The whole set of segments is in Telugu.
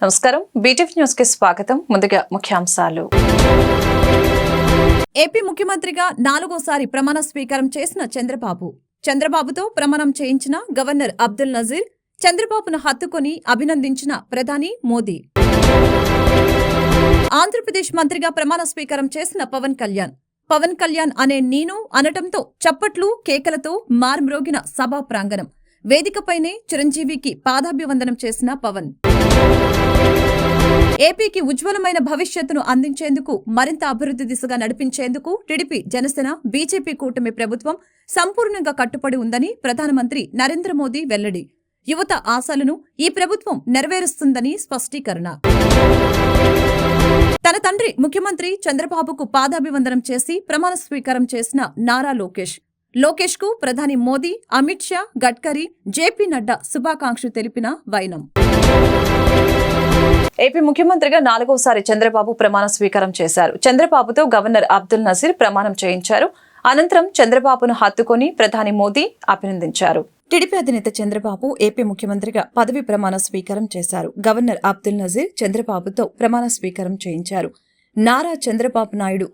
నమస్కారం, బీటీవీ న్యూస్ కి స్వాగతం. ముందుగా ముఖ్యాంశాలు. ఏపీ ముఖ్యమంత్రిగా 4వసారి ప్రమాణ స్వీకారం చేసిన చంద్రబాబుతో ప్రమాణం చేయించిన గవర్నర్ అబ్దుల్ నజీర్, చంద్రబాబును హత్తుకొని అభినందించిన ప్రధాని మోదీ. ఆంధ్రప్రదేశ్ మంత్రిగా ప్రమాణ స్వీకారం చేసిన పవన్ కళ్యాణ్ అనే నేను అనటంతో చప్పట్లు కేకలతో మార్మ్రోగిన సభా ప్రాంగణం. వేదికపైనే చిరంజీవికి పాదాభివందనం చేసిన పవన్. ఏపీకి ఉజ్వలమైన భవిష్యత్తును అందించేందుకు, మరింత అభివృద్ధి దిశగా నడిపించేందుకు టీడీపీ, జనసేన, బీజేపీ కూటమి ప్రభుత్వం సంపూర్ణంగా కట్టుబడి ఉందని ప్రధానమంత్రి నరేంద్ర మోదీ వెల్లడి. యువత ఆశలను ఈ ప్రభుత్వం నెరవేరుస్తుందని స్పష్టీకరణ. తన తండ్రి ముఖ్యమంత్రి చంద్రబాబుకు పాదాభివందనం చేసి ప్రమాణ స్వీకారం చేసిన నారా లోకేష్ కు ప్రధాని మోదీ, అమిత్ షా, గడ్కరీ, జేపీ నడ్డా శుభాకాంక్షలు తెలిపిన వైనం. ఏపీ ముఖ్యమంత్రిగా 4వసారి చంద్రబాబు ప్రమాణ స్వీకారం చేశారు. చంద్రబాబుతో గవర్నర్ అబ్దుల్ నజీర్ ప్రమాణం చేయించారు. అనంతరం చంద్రబాబును హత్తుకొని ప్రధాని మోదీ అభినందించారు. టీడీపీ అధినేత చంద్రబాబు ఏపీ ముఖ్యమంత్రిగా పదవి ప్రమాణ స్వీకారం చేశారు. గవర్నర్ అబ్దుల్ నజీర్ చంద్రబాబుతో ప్రమాణ స్వీకారం చేయించారు. నారా చంద్రబాబు నాయుడు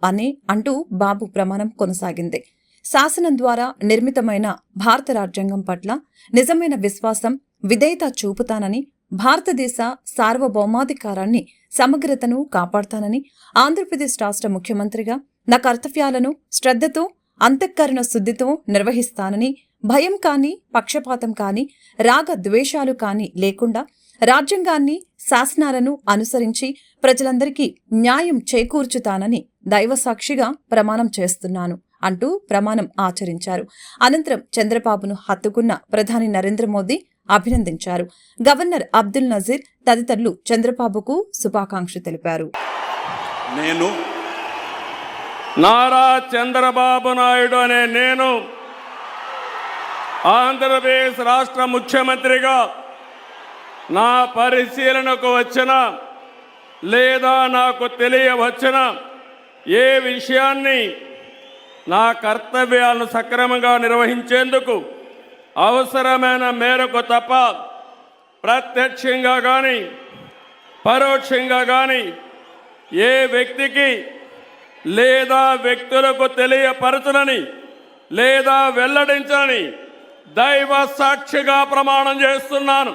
అంటూ బాబు ప్రమాణం కొనసాగింది. శాసనం ద్వారా నిర్మితమైన భారత రాజ్యాంగం పట్ల నిజమైన విశ్వాసం, విధేయత చూపుతానని, భారతదేశ సార్వభౌమాధికారాన్ని, సమగ్రతను కాపాడతానని, ఆంధ్రప్రదేశ్ రాష్ట్ర ముఖ్యమంత్రిగా నా కర్తవ్యాలను శ్రద్ధతో, అంతఃకరణ శుద్ధితో నిర్వహిస్తానని, భయం కాని, పక్షపాతం కాని, రాగ ద్వేషాలు కాని లేకుండా రాజ్యాంగాన్ని, శాసనాలను అనుసరించి ప్రజలందరికీ న్యాయం చేకూర్చుతానని దైవసాక్షిగా ప్రమాణం చేస్తున్నాను అంటూ ప్రమాణం ఆచరించారు. అనంతరం చంద్రబాబును హత్తుకున్న ప్రధాని నరేంద్ర మోదీ అభినందించారు. గవర్నర్ అబ్దుల్ నజీర్ తదితరులు చంద్రబాబుకు శుభాకాంక్షలు తెలిపారు. నేను నారా చంద్రబాబు నాయుడు అనే నేను ఆంధ్రప్రదేశ్ రాష్ట్ర ముఖ్యమంత్రిగా నా పరిశీలనకు వచ్చిన లేదా నాకు తెలియవచ్చిన ఏ విషయాన్ని నా కర్తవ్యాలను సక్రమంగా నిర్వహించేందుకు అవసరమైన మేరకు తప్ప ప్రత్యక్షంగా కానీ పరోక్షంగా కానీ ఏ వ్యక్తికి లేదా వ్యక్తులకు తెలియపరచనని లేదా వెల్లడించని దైవ సాక్షిగా ప్రమాణం చేస్తున్నాను.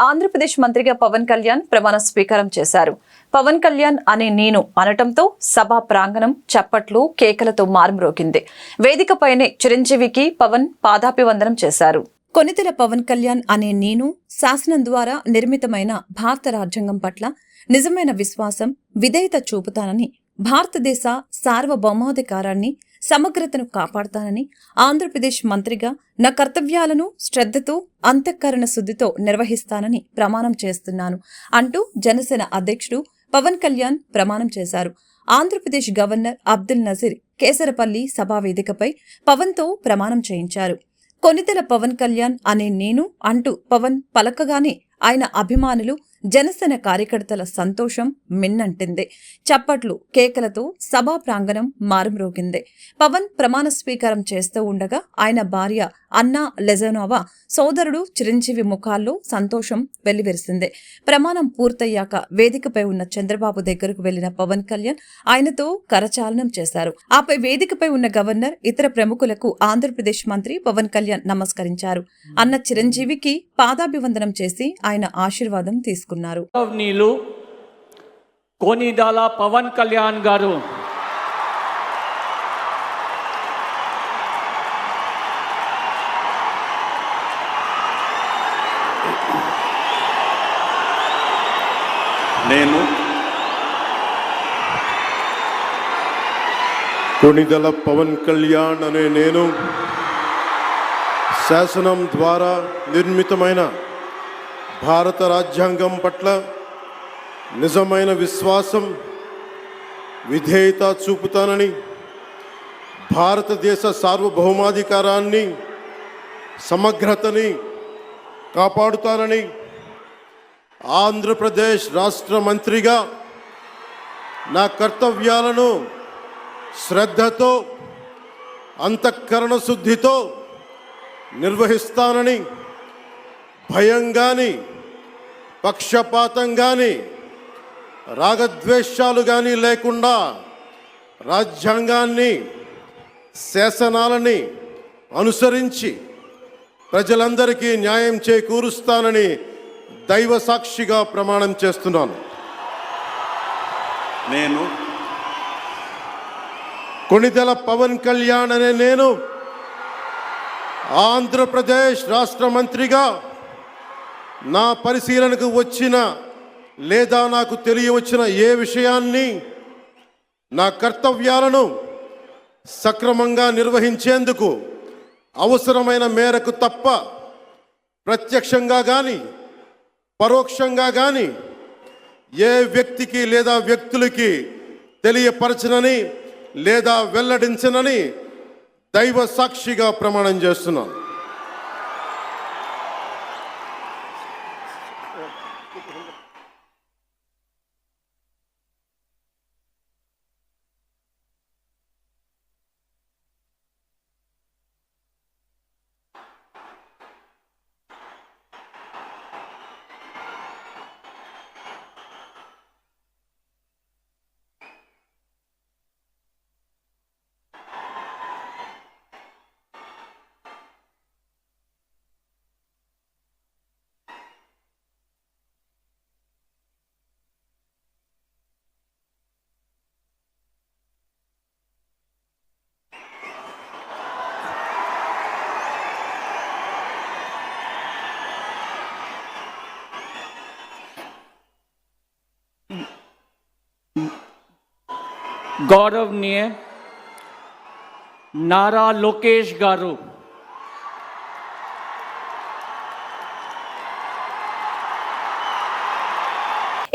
ఆంధ్రప్రదేశ్ మంత్రిగా పవన్ కళ్యాణ్ ప్రమాణ స్వీకారం చేశారు. పవన్ కళ్యాణ్ అనే నేను అనటంతో సభా ప్రాంగణం చప్పట్లు కేకలతో మార్మ్రోగింది. వేదికపైనే చిరంజీవికి పవన్ పాదాభివందనం చేశారు. కొనితెల పవన్ కళ్యాణ్ అనే నేను శాసనం ద్వారా నిర్మితమైన భారత రాజ్యాంగం పట్ల నిజమైన విశ్వాసం, విధేయత చూపుతానని, భారతదేశ సార్వభౌమాధికారాన్ని, సమగ్రతను కాపాడతానని, ఆంధ్రప్రదేశ్ మంత్రిగా నా కర్తవ్యాలను శ్రద్ధతో, అంతఃకరణ శుద్ధితో నిర్వహిస్తానని ప్రమాణం చేస్తున్నాను అంటూ జనసేన అధ్యక్షుడు పవన్ కళ్యాణ్ ప్రమాణం చేశారు. ఆంధ్రప్రదేశ్ గవర్నర్ అబ్దుల్ నజీర్ కేసరపల్లి సభా వేదికపై పవన్తో ప్రమాణం చేయించారు. కొనితెల పవన్ కళ్యాణ్ అనే నేను అంటూ పవన్ పలకగానే ఆయన అభిమానులు, జనసేన కార్యకర్తల సంతోషం మిన్నంటింది. చప్పట్లు కేకలతో సభా ప్రాంగణం మారుమ్రోగింది. పవన్ ప్రమాణ స్వీకారం చేస్తూ ఉండగా ఆయన భార్య అన్నా లెజనోవా, సోదరుడు చిరంజీవి ముఖాల్లో సంతోషం వెల్లివిరిసింది. ప్రమాణం పూర్తయ్యాక వేదికపై ఉన్న చంద్రబాబు దగ్గరకు వెళ్లిన పవన్ కళ్యాణ్ ఆయనతో కరచాలనం చేశారు. ఆపై వేదికపై ఉన్న గవర్నర్, ఇతర ప్రముఖులకు ఆంధ్రప్రదేశ్ మంత్రి పవన్ కళ్యాణ్ నమస్కరించారు. అన్న చిరంజీవికి పాదాభివందనం చేసి ఆయన ఆశీర్వాదం తీసుకున్నారు. కోనిదాల పవన్ కళ్యాణ్ గారు నేను కొణిదెల పవన్ కళ్యాణ్ అనే నేను శాసనం ద్వారా నిర్మితమైన భారత రాజ్యాంగం పట్ల నిజమైన విశ్వాసం, విధేయత చూపుతానని, భారతదేశ సార్వభౌమాధికారాన్ని, సమగ్రతని కాపాడుతానని, ఆంధ్రప్రదేశ్ రాష్ట్ర మంత్రిగా నా కర్తవ్యాలను శ్రద్ధతో, అంతఃకరణ శుద్ధితో నిర్వహిస్తానని, భయం కానీ, పక్షపాతం కానీ, రాగద్వేషాలు కానీ లేకుండా రాజ్యాంగాన్ని, శాసనాలని అనుసరించి ప్రజలందరికీ న్యాయం చేకూరుస్తానని దైవ సాక్షిగా ప్రమాణం చేస్తున్నాను. నేను కొణిదెల పవన్ కళ్యాణ్ అనే నేను ఆంధ్రప్రదేశ్ రాష్ట్ర మంత్రిగా నా పరిశీలనకు వచ్చిన లేదా నాకు తెలియవచ్చిన ఏ విషయాన్ని, నా కర్తవ్యాలను సక్రమంగా నిర్వహించేందుకు అవసరమైన మేరకు తప్ప ప్రత్యక్షంగా కానీ పరోక్షంగా కానీ ఏ వ్యక్తికి లేదా వ్యక్తులకి తెలియపరచనని లేదా వెల్లడించనని దైవ సాక్షిగా ప్రమాణం చేస్తున్నాను. गौरवनीय नारा लोकेश गारू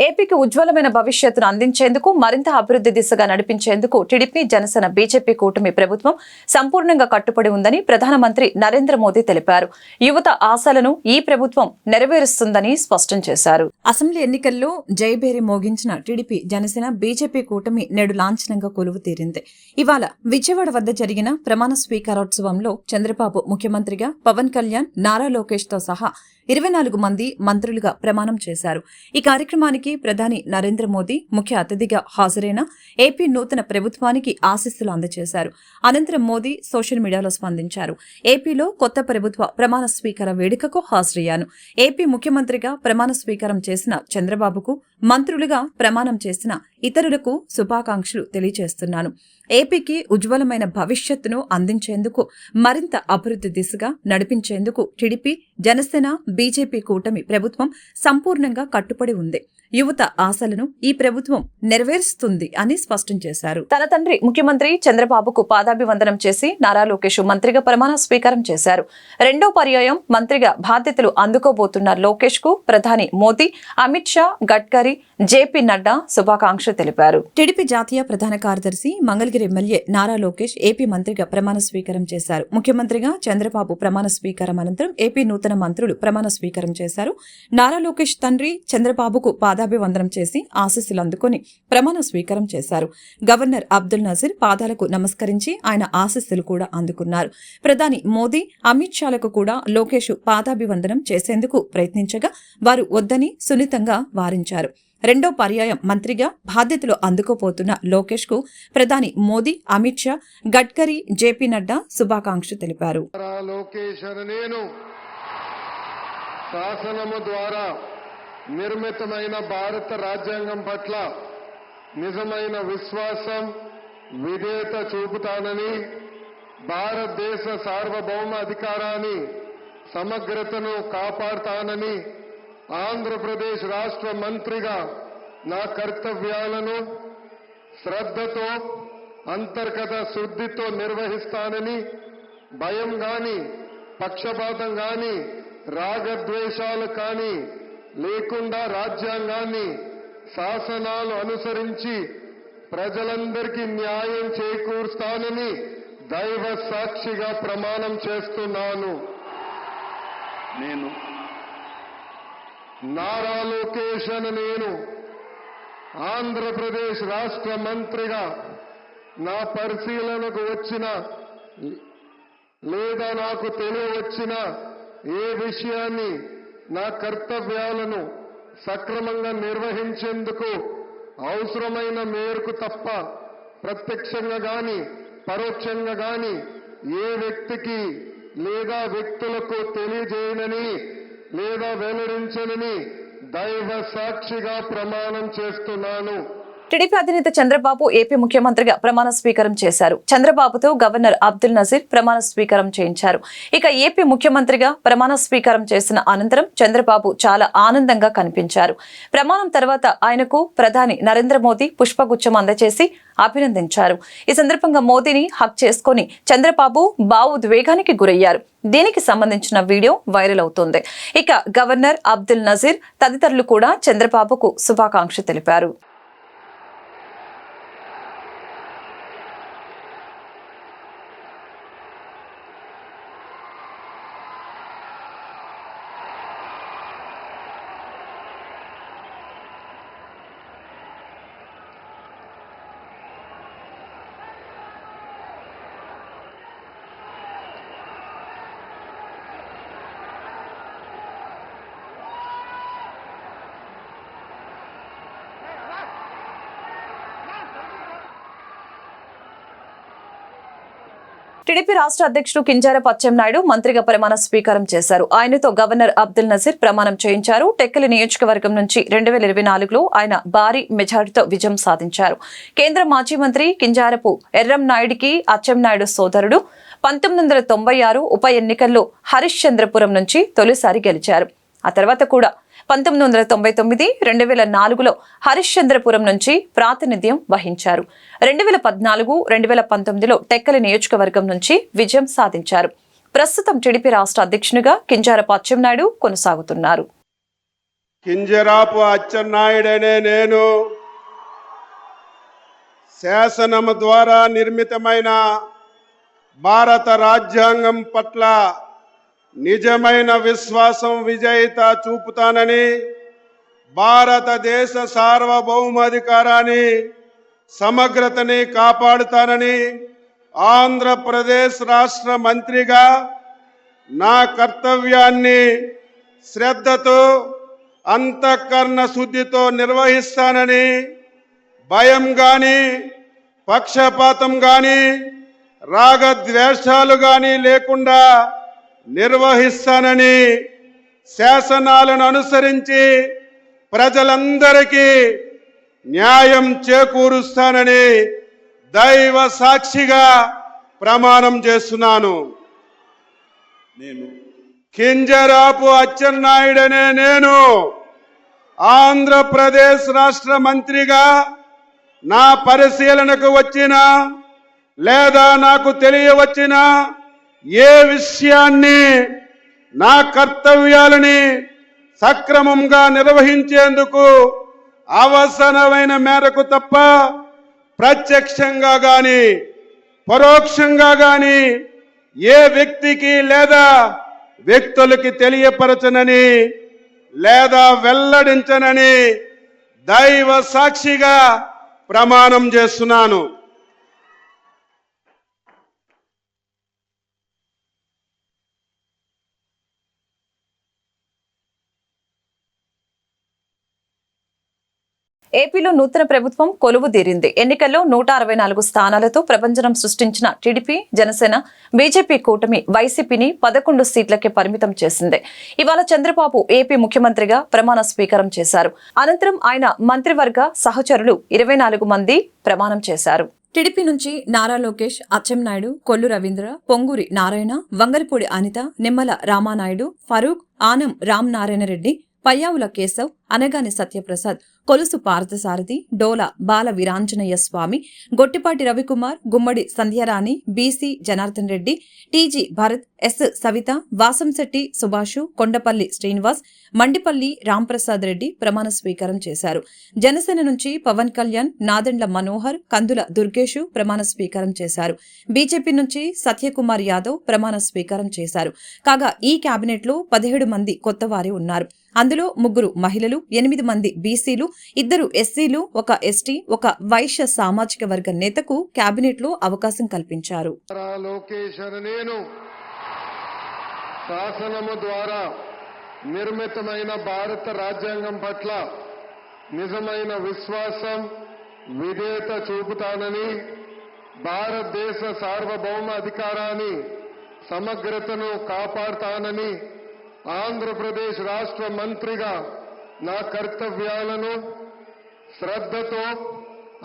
ఏపీకి ఉజ్వలమైన భవిష్యత్తును అందించేందుకు, మరింత అభివృద్ధి దిశగా నడిపించేందుకు టీడీపీ, జనసేన, బీజేపీ కూటమి ప్రభుత్వం సంపూర్ణంగా కట్టుబడి ఉందని ప్రధానమంత్రి నరేంద్ర మోదీ తెలిపారు. యువత ఆశలను ఈ ప్రభుత్వం నెరవేరుస్తుందని స్పష్టం చేశారు. అసెంబ్లీ ఎన్నికల్లో జయబేరి మోగించిన టీడీపీ, జనసేన, బీజేపీ కూటమి నేడు లాంఛనంగా కొలువు తీరింది. ఇవాళ విజయవాడ వద్ద జరిగిన ప్రమాణ స్వీకారోత్సవంలో చంద్రబాబు ముఖ్యమంత్రిగా, పవన్ కళ్యాణ్, నారా లోకేష్ తో సహా 24 మంది మంత్రులుగా ప్రమాణం చేశారు. ఈ కార్యక్రమానికి ప్రధాని నరేంద్ర మోదీ ముఖ్య అతిథిగా హాజరైన ఏపీ నూతన ప్రభుత్వానికి ఆశీస్సులు అందజేశారు. అనంతరం మోదీ సోషల్ మీడియాలో స్పందించారు. ఏపీలో కొత్త ప్రభుత్వ ప్రమాణ స్వీకార వేడుకకు హాజరయ్యాను. ఏపీ ముఖ్యమంత్రిగా ప్రమాణ స్వీకారం చేసిన చంద్రబాబుకు, మంత్రులుగా ప్రమాణం చేసిన ఇతరులకు శుభాకాంక్షలు తెలియజేస్తున్నాను. ఏపీకి ఉజ్వలమైన భవిష్యత్తును అందించేందుకు, మరింత అభివృద్ధి దిశగా నడిపించేందుకు టీడీపీ, జనసేన, బీజేపీ కూటమి ప్రభుత్వం సంపూర్ణంగా కట్టుబడి ఉంది. యువత ఆశలను ఈ ప్రభుత్వం నెరవేరుస్తుంది అని స్పష్టం చేశారు. తన తండ్రి ముఖ్యమంత్రి చంద్రబాబుకు పాదాభివందనం చేసి నారా లోకేష్ మంత్రిగా ప్రమాణ స్వీకారం చేశారు. రెండో పర్యాయం మంత్రిగా బాధ్యతలు అందుకోబోతున్న లోకేష్ కు ప్రధాని మోదీ, అమిత్ షా, గడ్కరీ, జేపీ నడ్డా శుభాకాంక్షలు తెలిపారు. టీడీపీ జాతీయ ప్రధాన కార్యదర్శి, మంగళగిరి ఎమ్మెల్యే నారా లోకేష్ ఏపీ మంత్రిగా ప్రమాణ స్వీకారం చేశారు. ముఖ్యమంత్రిగా చంద్రబాబు ప్రమాణ స్వీకారం అనంతరం ఏపీ నూతన మంత్రులు ప్రమాణ స్వీకారం చేశారు. నారా లోకేష్ తండ్రి చంద్రబాబుకు పాదాభివందనం చేసి ఆశీస్సులు అందుకుని ప్రమాణ స్వీకారం చేశారు. గవర్నర్ అబ్దుల్ నజీర్ పాదాలకు నమస్కరించి ఆయన ఆశీస్సులు కూడా అందుకున్నారు. ప్రధాని మోదీ, అమిత్ షాలకు కూడా లోకేష్ పాదాభివందనం చేసేందుకు ప్రయత్నించగా వారు వద్దని సున్నితంగా వారించారు. రెండో పర్యాయం మంత్రిగా బాధ్యతలు అందుకోబోతున్న లోకేష్ కు ప్రధాని మోదీ, అమిత్ షా, గడ్కరీ, జేపీ నడ్డా శుభాకాంక్షలు తెలిపారు. లోకేష్ అని నేను శాసనము ద్వారా నిర్మితమైన భారత రాజ్యాంగం పట్ల నిజమైన విశ్వాసం, విధేయత చూపుతానని, భారతదేశ సార్వభౌమ అధికారాన్ని, సమగ్రతను కాపాడుతానని, ఆంధ్రప్రదేశ్ రాష్ట్ర మంత్రిగా నా కర్తవ్యాలను శ్రద్ధతో అంతర్గత శుద్ధితో నిర్వహిస్తానని భయం గాని పక్షపాతం గాని రాగద్వేషాలు కానీ లేకుండా రాజ్యాంగాన్ని శాసనాలు అనుసరించి ప్రజలందరికీ న్యాయం చేకూరుస్తానని దైవ సాక్షిగా ప్రమాణం చేస్తున్నాను. నేను నారా లోకేష్ అని నేను ఆంధ్రప్రదేశ్ రాష్ట్ర మంత్రిగా నా పరిశీలనకు వచ్చిన లేదా నాకు తెలియవచ్చిన ఏ విషయాన్ని నా కర్తవ్యాలను సక్రమంగా నిర్వహించేందుకు అవసరమైన మేరకు తప్ప ప్రత్యక్షంగా గాని పరోక్షంగా గాని ఏ వ్యక్తికి లేదా వ్యక్తులకు తెలియజేయనని లేదా వెల్లడించనని దైవ సాక్షిగా ప్రమాణం చేస్తున్నాను. టీడీపీ అధినేత చంద్రబాబు ఏపీ ముఖ్యమంత్రిగా ప్రమాణ స్వీకారం చేశారు. చంద్రబాబుతో గవర్నర్ అబ్దుల్ నజీర్ ప్రమాణ స్వీకారం చేయించారు. ఇక ఏపీ ముఖ్యమంత్రిగా ప్రమాణ స్వీకారం చేసిన అనంతరం చంద్రబాబు చాలా ఆనందంగా కనిపించారు. ప్రమాణం తర్వాత ఆయనకు ప్రధాని నరేంద్ర మోదీ పుష్పగుచ్చం అందజేసి అభినందించారు. ఈ సందర్భంగా మోదీని హక్ చేసుకుని చంద్రబాబు భావోద్వేగానికి గురయ్యారు. దీనికి సంబంధించిన వీడియో వైరల్ అవుతోంది. ఇక గవర్నర్ అబ్దుల్ నజీర్ తదితరులు కూడా చంద్రబాబుకు శుభాకాంక్షలు తెలిపారు. టీడీపీ రాష్ట్ర అధ్యక్షుడు కింజారపు అచ్చెన్నాయుడు మంత్రిగా ప్రమాణ స్వీకారం చేశారు. ఆయనతో గవర్నర్ అబ్దుల్ నజీర్ ప్రమాణం చేయించారు. టెక్కలి నియోజకవర్గం నుంచి 2024లో ఆయన భారీ మెజారిటీతో విజయం సాధించారు. కేంద్ర మాజీ మంత్రి కింజారపు ఎర్రంనాయుడికి అచ్చెన్నాయుడు సోదరుడు 1996 ఉప ఎన్నికల్లో హరిశ్చంద్రపురం నుంచి తొలిసారి గెలిచారు. ఆ తర్వాత కూడా 1999, 2004లో హరిశ్చంద్రపురం నుంచి ప్రాతినిధ్యం వహించారు. 2014, 2019లో టెక్కలి నియోజకవర్గం నుంచి విజయం సాధించారు. ప్రస్తుతం టీడీపీ రాష్ట్ర అధ్యక్షునిగా కింజారపు అచ్చెన్నాయుడు కొనసాగుతున్నారు. కింజరాపు అచ్చెన్నాయుడనే నేను శాసనం ద్వారా నిర్మితమైన భారత రాజ్యాంగం పట్ల నిజమైన విశ్వాసం విజేత చూపుతానని, భారతదేశ సార్వభౌమాధికారాన్ని సమగ్రతని కాపాడుతానని, ఆంధ్రప్రదేశ్ రాష్ట్ర మంత్రిగా నా కర్తవ్యాన్ని శ్రద్ధతో అంతఃకరణ శుద్ధితో నిర్వహిస్తానని, భయం గాని పక్షపాతం గాని రాగద్వేషాలు గాని లేకుండా నిర్వహిస్తానని, శాసనాలను అనుసరించి ప్రజలందరికీ న్యాయం చేకూరుస్తానని దైవ సాక్షిగా ప్రమాణం చేస్తున్నాను. నేను కింజరాపు అచ్చెన్నాయుడనే నేను ఆంధ్రప్రదేశ్ రాష్ట్ర మంత్రిగా నా పరిశీలనకు వచ్చిన లేదా నాకు తెలియవచ్చిన ఏ విషయాన్ని నా కర్తవ్యాలని సక్రమంగా నిర్వహించేందుకు అవసరమైన మేరకు తప్ప ప్రత్యక్షంగా గాని పరోక్షంగా గాని ఏ వ్యక్తికి లేదా వ్యక్తులకి తెలియపరచనని లేదా వెల్లడించనని దైవ సాక్షిగా ప్రమాణం చేస్తున్నాను. ఏపీలో నూతన ప్రభుత్వం కొలువుదీరింది. ఎన్నికల్లో 164 స్థానాలతో ప్రభంజనం సృష్టించిన టీడీపీ, జనసేన, బీజేపీ కూటమి వైసీపీని 11 సీట్లకే పరిమితం చేసింది. ఇవాళ చంద్రబాబు ఏపీ ముఖ్యమంత్రిగా ప్రమాణ స్వీకారం చేశారు. అనంతరం ఆయన మంత్రివర్గ సహచరులు 24 మంది ప్రమాణం చేశారు. టీడీపీ నుంచి Nara Lokesh, Atchannaidu, Kollu Ravindra, Ponguru Narayana, Vangalapudi Anitha, Nimmala Ramanaidu, Farooq, Anam Ram Narayana Reddy, Payyavula Keshav, Anagani Satyaprasad, Kolusu Parthasarathy, Dola Bala Veeranjaneya Swamy, Gottipati Ravikumar, Gummadi Sandhyarani, BC Janardhan Reddy, TG Bharath, S Savitha, Vasamsetti Subhash, Kondapalli Srinivas, Mandipalli Ramprasad Reddy ప్రమాణ స్వీకారం చేశారు. జనసేన నుంచి పవన్ కళ్యాణ్, నాదెండ్ల మనోహర్, కందుల దుర్గేషు ప్రమాణ స్వీకారం చేశారు. బీజేపీ నుంచి సత్యకుమార్ యాదవ్ ప్రమాణ స్వీకారం చేశారు. కాగా ఈ కేబినెట్లో 17 మంది కొత్తవారే ఉన్నారు. అందులో 3 మహిళలు, 8 మంది బీసీలు, 2 ఎస్సీలు, 1 ఎస్టీ, 1 వైశ్య సామాజిక వర్గ నేతకు కేబినెట్లో అవకాశం కల్పించారు. నారా లోకేష్ అనే నేను శాసనము ద్వారా నిర్మితమైన భారత రాజ్యాంగం పట్ల నిజమైన విశ్వాసం, విధేయత చూపుతానని, భారతదేశ సార్వభౌమ అధికారాన్ని, సమగ్రతను కాపాడుతానని, ఆంధ్రప్రదేశ్ రాష్ట్ర మంత్రిగా నా కర్తవ్యాలను శ్రద్ధతో,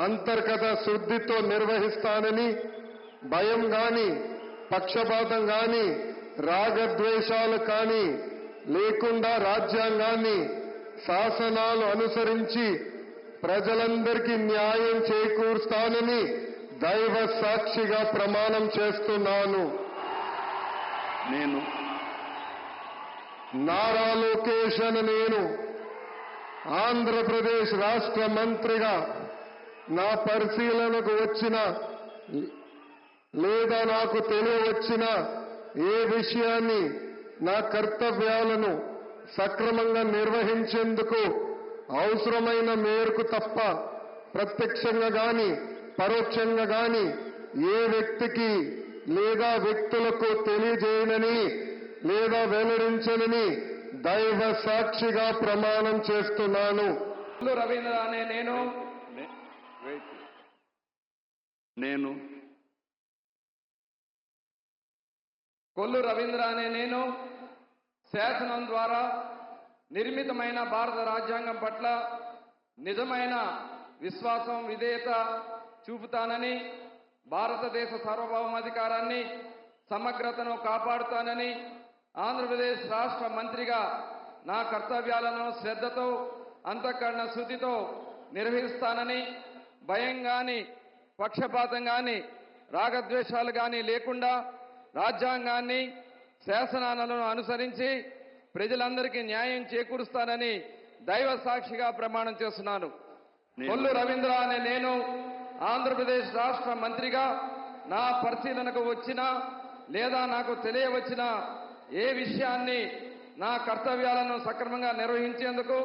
అంతర్గత శుద్ధితో నిర్వహిస్తానని, భయం గాని, పక్షపాతం గాని, రాగద్వేషాలు కానీ లేకుండా రాజ్యాంగాన్ని, శాసనాలు అనుసరించి ప్రజలందరికీ న్యాయం చేకూరుస్తానని దైవ సాక్షిగా ప్రమాణం చేస్తున్నాను. నేను నారా లోకేష్ అనే నేను ఆంధ్రప్రదేశ్ రాష్ట్ర మంత్రిగా నా పరిశీలనకు వచ్చిన లేదా నాకు తెలియవచ్చిన ఏ విషయాన్ని నా కర్తవ్యాలను సక్రమంగా నిర్వహించేందుకు అవసరమైన మేరకు తప్ప ప్రత్యక్షంగా గాని పరోక్షంగా గాని ఏ వ్యక్తికి లేదా వ్యక్తులకు తెలియజేయనని లేదా వెల్లడించనని దైవ సాక్షిగా ప్రమాణం చేస్తున్నాను. రవీంద్ర అనే నేను నేను కొల్లు రవీంద్ర అనే నేను శాసనం ద్వారా నిర్మితమైన భారత రాజ్యాంగం పట్ల నిజమైన విశ్వాసం, విధేయత చూపుతానని, భారతదేశ సార్వభౌమాధికారాన్ని, సమగ్రతను కాపాడుతానని, ఆంధ్రప్రదేశ్ రాష్ట్ర మంత్రిగా నా కర్తవ్యాలను శ్రద్ధతో, అంతఃకరణ శుద్ధితో నిర్వహిస్తానని, భయం గాని, పక్షపాతం గాని, రాగద్వేషాలు గాని లేకుండా రాజ్యాంగాన్ని, శాసనాలను అనుసరించి ప్రజలందరికీ న్యాయం చేకూరుస్తానని దైవ సాక్షిగా ప్రమాణం చేస్తున్నాను. కొల్లు రవీంద్ర అనే నేను ఆంధ్రప్రదేశ్ రాష్ట్ర మంత్రిగా నా పరిశీలనకు వచ్చిన లేదా నాకు తెలియవచ్చిన ఏ విషయాన్ని నా కర్తవ్యాలను సక్రమంగా నిర్వహించేందుకు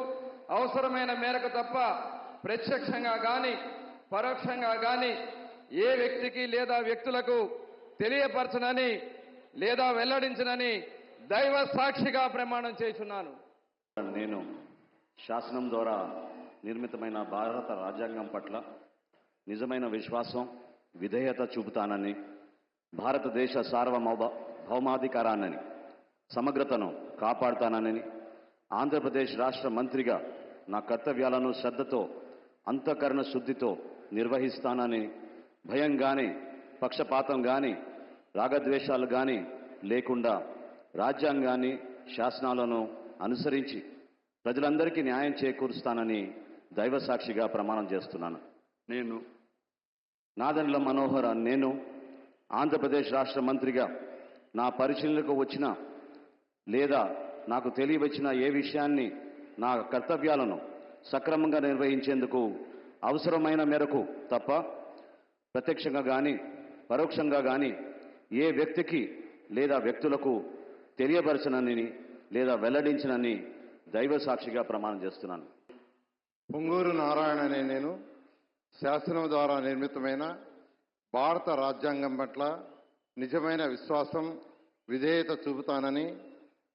అవసరమైన మేరకు తప్ప ప్రత్యక్షంగా గాని పరోక్షంగా గాని ఏ వ్యక్తికి లేదా వ్యక్తులకు తెలియపరచనని లేదా వెల్లడించనని దైవ సాక్షిగా ప్రమాణం చేస్తున్నాను. నేను శాసనం ద్వారా నిర్మితమైన భారత రాజ్యాంగం పట్ల నిజమైన విశ్వాసం, విధేయత చూపుతానని, భారతదేశ సార్వభౌమాధికారాన్ని, సమగ్రతను కాపాడుతానని, ఆంధ్రప్రదేశ్ రాష్ట్ర మంత్రిగా నా కర్తవ్యాలను శ్రద్ధతో, అంతఃకరణ శుద్ధితో నిర్వహిస్తానని, భయం గాని, పక్షపాతం గాని, రాగద్వేషాలు గాని లేకుండా రాజ్యాంగాన్ని, శాసనాలను అనుసరించి ప్రజలందరికీ న్యాయం చేకూరుస్తానని దైవ సాక్షిగా ప్రమాణం చేస్తున్నాను. నేను నాదెండ్ల మనోహర్ నేను ఆంధ్రప్రదేశ్ రాష్ట్ర మంత్రిగా నా పరిశీలనకు వచ్చిన లేదా నాకు తెలియవచ్చిన ఏ విషయాన్ని నా కర్తవ్యాలను సక్రమంగా నిర్వహించేందుకు అవసరమైన మేరకు తప్ప ప్రత్యక్షంగా కానీ పరోక్షంగా కానీ ఏ వ్యక్తికి లేదా వ్యక్తులకు తెలియపరచనని లేదా వెల్లడించనని దైవ సాక్షిగా ప్రమాణం చేస్తున్నాను. పొంగూరు నారాయణ అనే నేను శాసనం ద్వారా నిర్మితమైన భారత రాజ్యాంగం పట్ల నిజమైన విశ్వాసం, విధేయత చూపుతానని,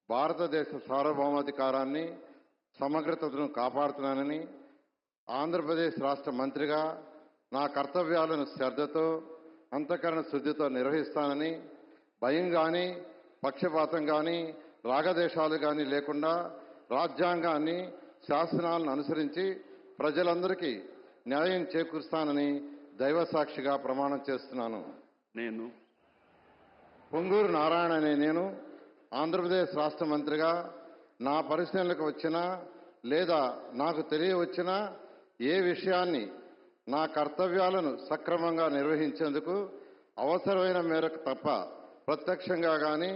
భారతదేశ సార్వభౌమాధికారాన్ని, సమగ్రతను కాపాడుతున్నానని, ఆంధ్రప్రదేశ్ రాష్ట్ర మంత్రిగా నా కర్తవ్యాలను శ్రద్ధతో, అంతఃకరణ శుద్ధితో నిర్వహిస్తానని, భయం కానీ పక్షపాతం కానీ రాగదేశాలు కానీ లేకుండా రాజ్యాంగాన్ని, శాసనాలను అనుసరించి ప్రజలందరికీ న్యాయం చేకూరుస్తానని దైవ సాక్షిగా ప్రమాణం చేస్తున్నాను. నేను పొంగూరు నారాయణ అనే నేను ఆంధ్రప్రదేశ్ రాష్ట్ర మంత్రిగా నా పరిశీలనకు వచ్చిన లేదా నాకు తెలియవచ్చిన ఏ విషయాన్ని నా కర్తవ్యాలను సక్రమంగా నిర్వహించేందుకు అవసరమైన మేరకు తప్ప ప్రత్యక్షంగా కానీ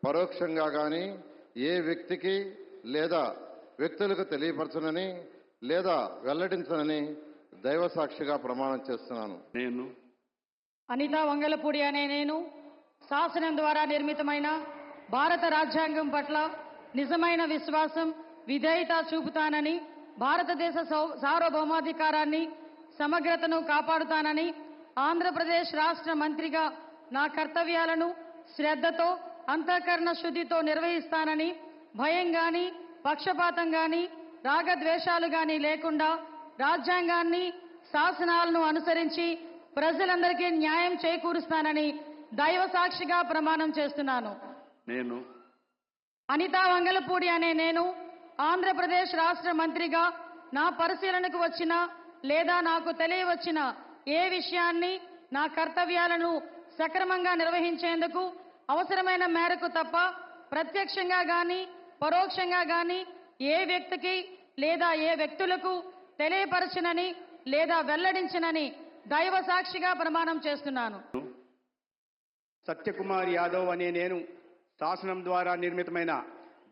పరోక్షంగా కానీ ఏ వ్యక్తికి లేదా వ్యక్తులకు తెలియపరచనని లేదా వెల్లడించనని దైవ సాక్షిగా ప్రమాణం చేస్తున్నాను. నేను అనితా వంగలపూడి అనే నేను శాసనం ద్వారా నిర్మితమైన భారత రాజ్యాంగం పట్ల నిజమైన విశ్వాసం, విధేయత చూపుతానని, భారతదేశ సార్వభౌమాధికారాన్ని, సమగ్రతను కాపాడుతానని, ఆంధ్రప్రదేశ్ రాష్ట్ర మంత్రిగా నా కర్తవ్యాలను శ్రద్ధతో, అంతఃకరణ శుద్ధితో నిర్వహిస్తానని, భయం గాని, పక్షపాతం గాని, రాగద్వేషాలు గాని లేకుండా రాజ్యాంగాన్ని, శాసనాలను అనుసరించి ప్రజలందరికీ న్యాయం చేకూరుస్తానని దైవ సాక్షిగా ప్రమాణం చేస్తున్నాను. నేను అనితా వంగలపూడి అనే నేను ఆంధ్రప్రదేశ్ రాష్ట్ర మంత్రిగా నా పరిశీలనకు వచ్చిన లేదా నాకు తెలియవచ్చిన ఏ విషయాన్ని, నా కర్తవ్యాలను సక్రమంగా నిర్వహించేందుకు అవసరమైన మేరకు తప్ప ప్రత్యక్షంగా గాని పరోక్షంగా గాని ఏ వ్యక్తికి లేదా ఏ వ్యక్తులకు తెలియపరచనని లేదా వెల్లడించనని దైవ సాక్షిగా ప్రమాణం చేస్తున్నాను. సత్యకుమార్ యాదవ్ అనే నేను శాసనం ద్వారా నిర్మితమైన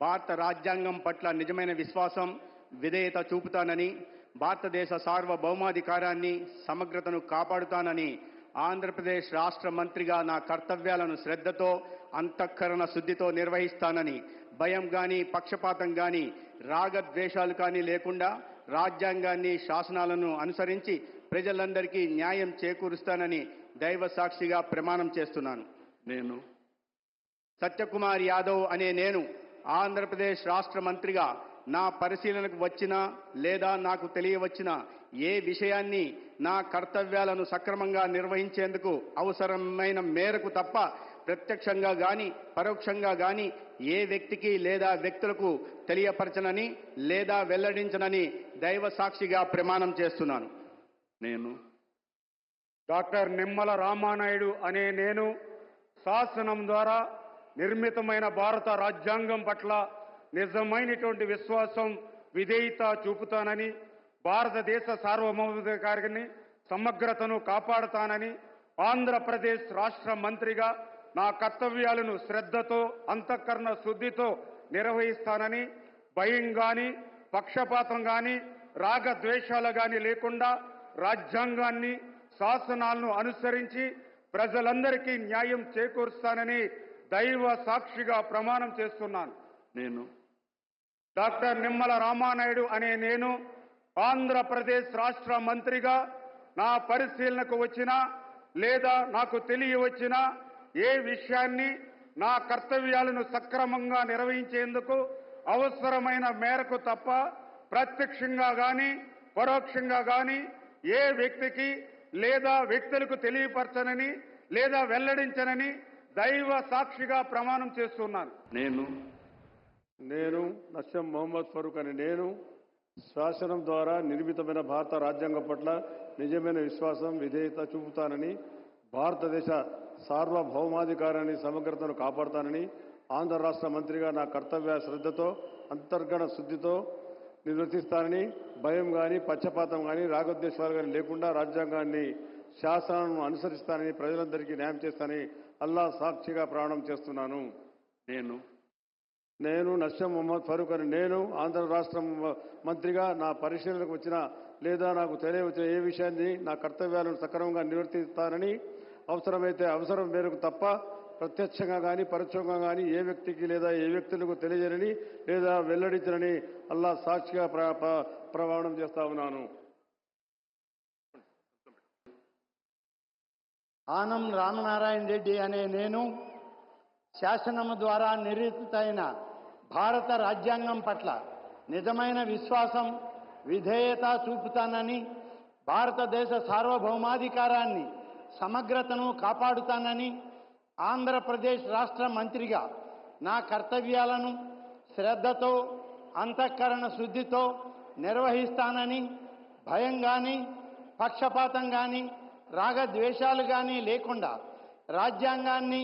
భారత రాజ్యాంగం పట్ల నిజమైన విశ్వాసం, విధేయత చూపుతానని, భారతదేశ సార్వభౌమాధికారాన్ని, సమగ్రతను కాపాడుతానని, ఆంధ్రప్రదేశ్ రాష్ట్ర మంత్రిగా నా కర్తవ్యాలను శ్రద్ధతో, అంతఃకరణ శుద్ధితో నిర్వహిస్తానని, భయం కానీ పక్షపాతం కానీ రాగద్వేషాలు కానీ లేకుండా రాజ్యాంగాన్ని, శాసనాలను అనుసరించి ప్రజలందరికీ న్యాయం చేకూరుస్తానని దైవ సాక్షిగా ప్రమాణం చేస్తున్నాను. నేను సత్యకుమార్ యాదవ్ అనే నేను ఆంధ్రప్రదేశ్ రాష్ట్ర మంత్రిగా నా పరిశీలనకు వచ్చిన లేదా నాకు తెలియవచ్చిన ఏ విషయాన్ని, నా కర్తవ్యాలను సక్రమంగా నిర్వహించేందుకు అవసరమైన మేరకు తప్ప ప్రత్యక్షంగా కానీ పరోక్షంగా కానీ ఏ వ్యక్తికి లేదా వ్యక్తులకు తెలియపరచనని లేదా వెల్లడించనని దైవ సాక్షిగా ప్రమాణం చేస్తున్నాను. నేను డాక్టర్ నిమ్మల రామానాయుడు అనే నేను శాసనం ద్వారా నిర్మితమైన భారత రాజ్యాంగం పట్ల నిజమైనటువంటి విశ్వాసం, విధేయత చూపుతానని, భారతదేశ సార్వభౌమాధికారాన్ని, సమగ్రతను కాపాడుతానని, ఆంధ్రప్రదేశ్ రాష్ట్ర మంత్రిగా నా కర్తవ్యాలను శ్రద్ధతో, అంతఃకరణ శుద్ధితో నిర్వహిస్తానని, భయం కానీ పక్షపాతం కానీ రాగద్వేషాలు కానీ లేకుండా రాజ్యాంగాన్ని, శాసనాలను అనుసరించి ప్రజలందరికీ న్యాయం చేకూరుస్తానని దైవ సాక్షిగా ప్రమాణం చేస్తున్నాను. నేను డాక్టర్ నిమ్మల రామానాయుడు అనే నేను ఆంధ్రప్రదేశ్ రాష్ట్ర మంత్రిగా నా పరిశీలనకు వచ్చిన లేదా నాకు తెలియవచ్చిన ఏ విషయాన్ని, నా కర్తవ్యాలను సక్రమంగా నిర్వహించేందుకు అవసరమైన మేరకు తప్ప ప్రత్యక్షంగా కానీ పరోక్షంగా కానీ ఏ వ్యక్తికి లేదా వ్యక్తులకు తెలియపరచనని లేదా వెల్లడించనని దైవ సాక్షిగా ప్రమాణం చేస్తున్నాను. నేను నస్యం మొహమ్మద్ ఫరూక్ అని నేను శాసనం ద్వారా నిర్మితమైన భారత రాజ్యాంగం పట్ల నిజమైన విశ్వాసం, విధేయత చూపుతానని, భారతదేశ సార్వభౌమాధికారాన్ని, సమగ్రతను కాపాడుతానని, ఆంధ్ర రాష్ట్ర మంత్రిగా నా కర్తవ్య శ్రద్ధతో, అంతర్గత శుద్ధితో నిర్వర్తిస్తానని, భయం కానీ పక్షపాతం కానీ రాగద్వేషాలు కానీ లేకుండా రాజ్యాంగాన్ని, శాసనాలను అనుసరిస్తానని, ప్రజలందరికీ న్యాయం చేస్తానని అల్లా సాక్షిగా ప్రమాణం చేస్తున్నాను. నేను నస్యం మొహమ్మద్ ఫరూక్ అని నేను ఆంధ్ర రాష్ట్ర మంత్రిగా నా పరిశీలనకు వచ్చిన లేదా నాకు తెలియవచ్చిన ఏ విషయాన్ని, నా కర్తవ్యాలను సక్రమంగా నిర్వర్తిస్తానని, అవసరమైతే అవసరం మేరకు తప్ప ప్రత్యక్షంగా కానీ పరోక్షంగా కానీ ఏ వ్యక్తికి లేదా ఏ వ్యక్తులకు తెలియజేయని లేదా వెల్లడించనని అల్లా సాక్షిగా ప్రమాణం చేస్తా ఉన్నాను. ఆనం రామనారాయణ రెడ్డి అనే నేను శాసనము ద్వారా నిర్మితమైన భారత రాజ్యాంగం పట్ల నిజమైన విశ్వాసం, విధేయత చూపుతానని, భారతదేశ సార్వభౌమాధికారాన్ని, సమగ్రతను కాపాడుతానని, ఆంధ్రప్రదేశ్ రాష్ట్ర మంత్రిగా నా కర్తవ్యాలను శ్రద్ధతో, అంతఃకరణ శుద్ధితో నిర్వహిస్తానని, భయం కానీ పక్షపాతం కానీ రాగద్వేషాలు కానీ లేకుండా రాజ్యాంగాన్ని,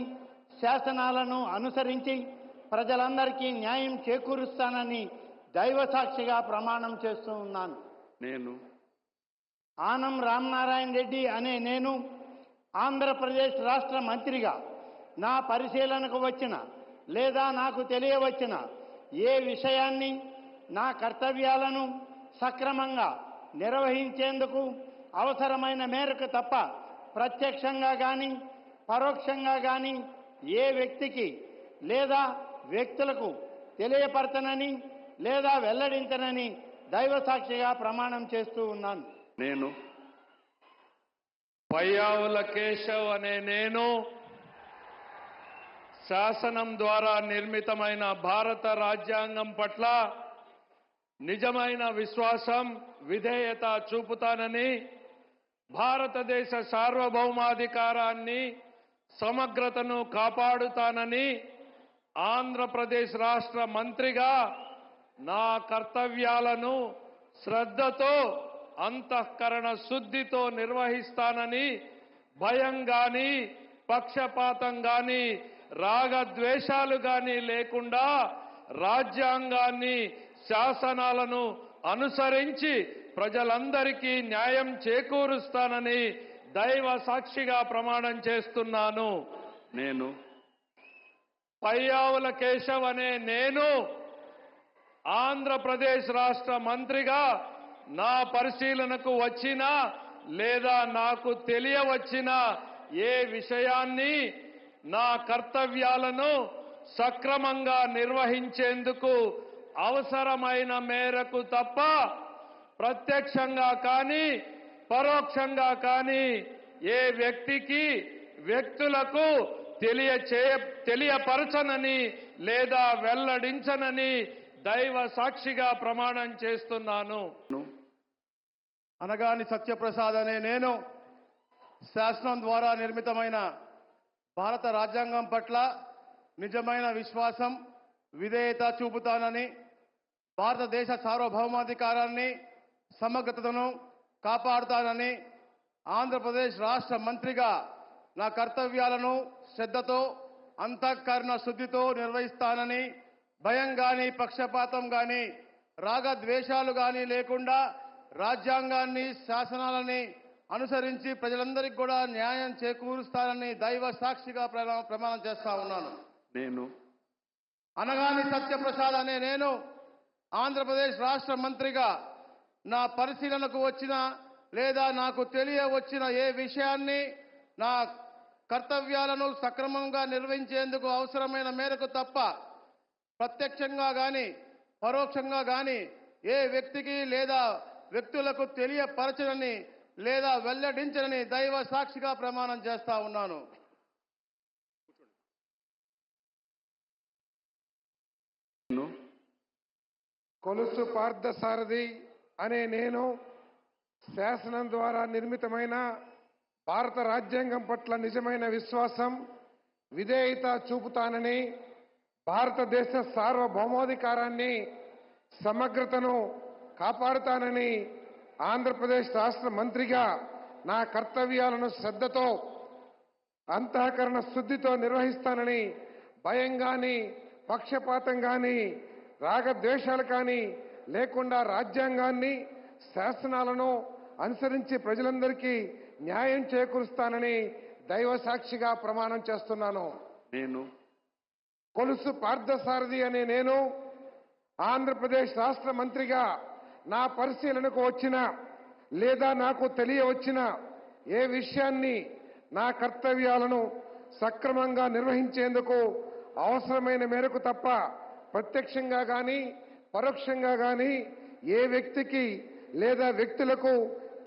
శాసనాలను అనుసరించి ప్రజలందరికీ న్యాయం చేకూరుస్తానని దైవ సాక్షిగా ప్రమాణం చేస్తూ ఉన్నాను. నేను ఆనం రామనారాయణ రెడ్డి అనే నేను ఆంధ్రప్రదేశ్ రాష్ట్ర మంత్రిగా నా పరిశీలనకు వచ్చిన లేదా నాకు తెలియవచ్చిన ఏ విషయాన్ని నా కర్తవ్యాలను సక్రమంగా నిర్వహించేందుకు అవసరమైన మేరకు తప్ప ప్రత్యక్షంగా కానీ పరోక్షంగా కానీ ఏ వ్యక్తికి లేదా వ్యక్తులకు తెలియపరచనని లేదా వెల్లడించనని దైవ సాక్షిగా ప్రమాణం చేస్తూ ఉన్నాను. నేను పయ్యావుల కేశవ్ అనే నేను శాసనం ద్వారా నిర్మితమైన భారత రాజ్యాంగం పట్ల నిజమైన విశ్వాసం, విధేయత చూపుతానని, భారతదేశ సార్వభౌమాధికారాన్ని, సమగ్రతను కాపాడుతానని ఆంధ్రప్రదేశ్ రాష్ట్ర మంత్రిగా నా కర్తవ్యాలను శ్రద్ధతో, అంతఃకరణ శుద్ధితో నిర్వహిస్తానని భయం గాని, పక్షపాతం గాని, రాగద్వేషాలు గాని లేకుండా రాజ్యాంగాన్ని, శాసనాలను అనుసరించి ప్రజలందరికీ న్యాయం చేకూరుస్తానని దైవ సాక్షిగా ప్రమాణం చేస్తున్నాను. నేను పయ్యావుల కేశవ్ అనే నేను ఆంధ్రప్రదేశ్ రాష్ట్ర మంత్రిగా నా పరిశీలనకు వచ్చిన లేదా నాకు తెలియవచ్చిన ఏ విషయాన్ని, నా కర్తవ్యాలను సక్రమంగా నిర్వహించేందుకు అవసరమైన మేరకు తప్ప ప్రత్యక్షంగా కానీ పరోక్షంగా కానీ ఏ వ్యక్తికి, వ్యక్తులకు తెలియపరచనని లేదా వెల్లడించనని దైవ సాక్షిగా ప్రమాణం చేస్తున్నాను. అనగాని సత్యప్రసాద్ అనే నేను శాసనం ద్వారా నిర్మితమైన భారత రాజ్యాంగం పట్ల నిజమైన విశ్వాసం, విధేయత చూపుతానని, భారతదేశ సార్వభౌమాధికారాన్ని, సమగ్రతను కాపాడుతానని ఆంధ్రప్రదేశ్ రాష్ట్ర మంత్రిగా నా కర్తవ్యాలను శ్రద్ధతో, అంతఃకరణ శుద్ధితో నిర్వహిస్తానని భయం గాని, పక్షపాతం గాని, రాగద్వేషాలు గాని లేకుండా రాజ్యాంగాన్ని, శాసనాలని అనుసరించి ప్రజలందరికీ కూడా న్యాయం చేకూరుస్తానని దైవ సాక్షిగా ప్రమాణం చేస్తా ఉన్నాను. నేను అనగాని సత్యప్రసాద్ అనే నేను ఆంధ్రప్రదేశ్ రాష్ట్ర మంత్రిగా నా పరిశీలనకు వచ్చిన లేదా నాకు తెలియవచ్చిన ఏ విషయాన్ని, నా కర్తవ్యాలను సక్రమంగా నిర్వహించేందుకు అవసరమైన మేరకు తప్ప ప్రత్యక్షంగా కానీ పరోక్షంగా కానీ ఏ వ్యక్తికి లేదా వ్యక్తులకు తెలియపరచనని లేదా వెల్లడించనని దైవ సాక్షిగా ప్రమాణం చేస్తా ఉన్నాను. కొలుసు పార్థసారథి అనే నేను శాసనం ద్వారా నిర్మితమైన భారత రాజ్యాంగం పట్ల నిజమైన విశ్వాసం, విధేయత చూపుతానని, భారతదేశ సార్వభౌమాధికారాన్ని, సమగ్రతను కాపాడుతానని ఆంధ్రప్రదేశ్ రాష్ట్ర మంత్రిగా నా కర్తవ్యాలను శ్రద్ధతో, అంతఃకరణ శుద్ధితో నిర్వహిస్తానని భయం గాని, పక్షపాతం గాని, రాగద్వేషాలు కానీ లేకుండా రాజ్యాంగాన్ని, శాసనాలను అనుసరించి ప్రజలందరికీ న్యాయం చేకూరుస్తానని దైవ సాక్షిగా ప్రమాణం చేస్తున్నాను. నేను కొలుసు పార్థసారథి అనే నేను ఆంధ్రప్రదేశ్ రాష్ట్ర మంత్రిగా నా పరిశీలనకు వచ్చిన లేదా నాకు తెలియవచ్చిన ఏ విషయాన్ని, నా కర్తవ్యాలను సక్రమంగా నిర్వహించేందుకు అవసరమైన మేరకు తప్ప ప్రత్యక్షంగా కానీ పరోక్షంగా కానీ ఏ వ్యక్తికి లేదా వ్యక్తులకు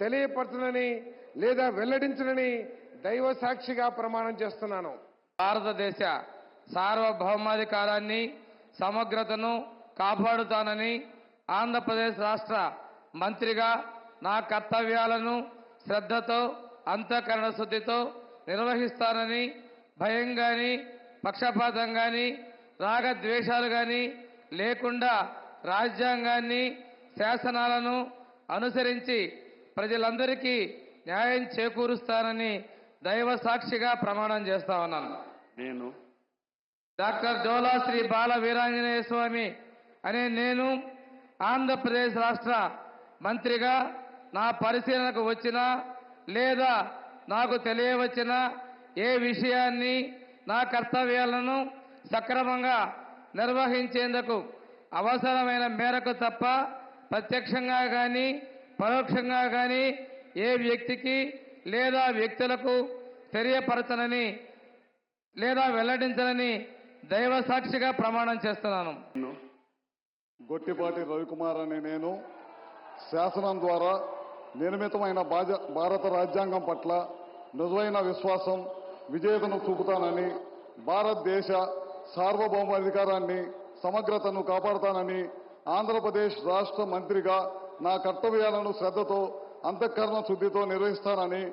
తెలియపరచనని లేదా వెల్లడించనని దైవ సాక్షిగా ప్రమాణం చేస్తున్నాను. భారతదేశ సార్వభౌమాధికారాన్ని, సమగ్రతను కాపాడుతానని ఆంధ్రప్రదేశ్ రాష్ట్ర మంత్రిగా నా కర్తవ్యాలను శ్రద్ధతో, అంతఃకరణ శుద్ధితో నిర్వహిస్తానని భయం గాని, పక్షపాతం గాని, రాగద్వేషాలు గాని లేకుండా రాజ్యాంగాన్ని, శాసనాలను అనుసరించి ప్రజలందరికీ న్యాయం చేకూరుస్తానని దైవ సాక్షిగా ప్రమాణం చేస్తా ఉన్నాను. నేను డాక్టర్ జోలా శ్రీ బాల వీరాంజనేయ స్వామి అనే నేను ఆంధ్రప్రదేశ్ రాష్ట్ర మంత్రిగా నా పరిశీలనకు వచ్చిన లేదా నాకు తెలియవచ్చిన ఏ విషయాన్ని నా కర్తవ్యాలను సక్రమంగా నిర్వహించేందుకు అవసరమైన మేరకు తప్ప ప్రత్యక్షంగా కానీ పరోక్షంగా కానీ ఏ వ్యక్తికి లేదా వ్యక్తులకు తెలియపరచనని లేదా వెల్లడించనని దైవ సాక్షిగా ప్రమాణం చేస్తున్నాను. గొట్టిపాటి రవికుమార్ అనే నేను శాసనం ద్వారా నిర్మితమైన భారత రాజ్యాంగం పట్ల నిజమైన విశ్వాసం, విధేయతను చూపుతానని, భారతదేశ సార్వభౌమాధికారాన్ని, సమగ్రతను కాపాడుతానని, ఆంధ్రప్రదేశ్ రాష్ట్ర మంత్రిగా నా కర్తవ్యాలను శ్రద్ధతో, అంతఃకరణ శుద్ధితో నిర్వహిస్తానని,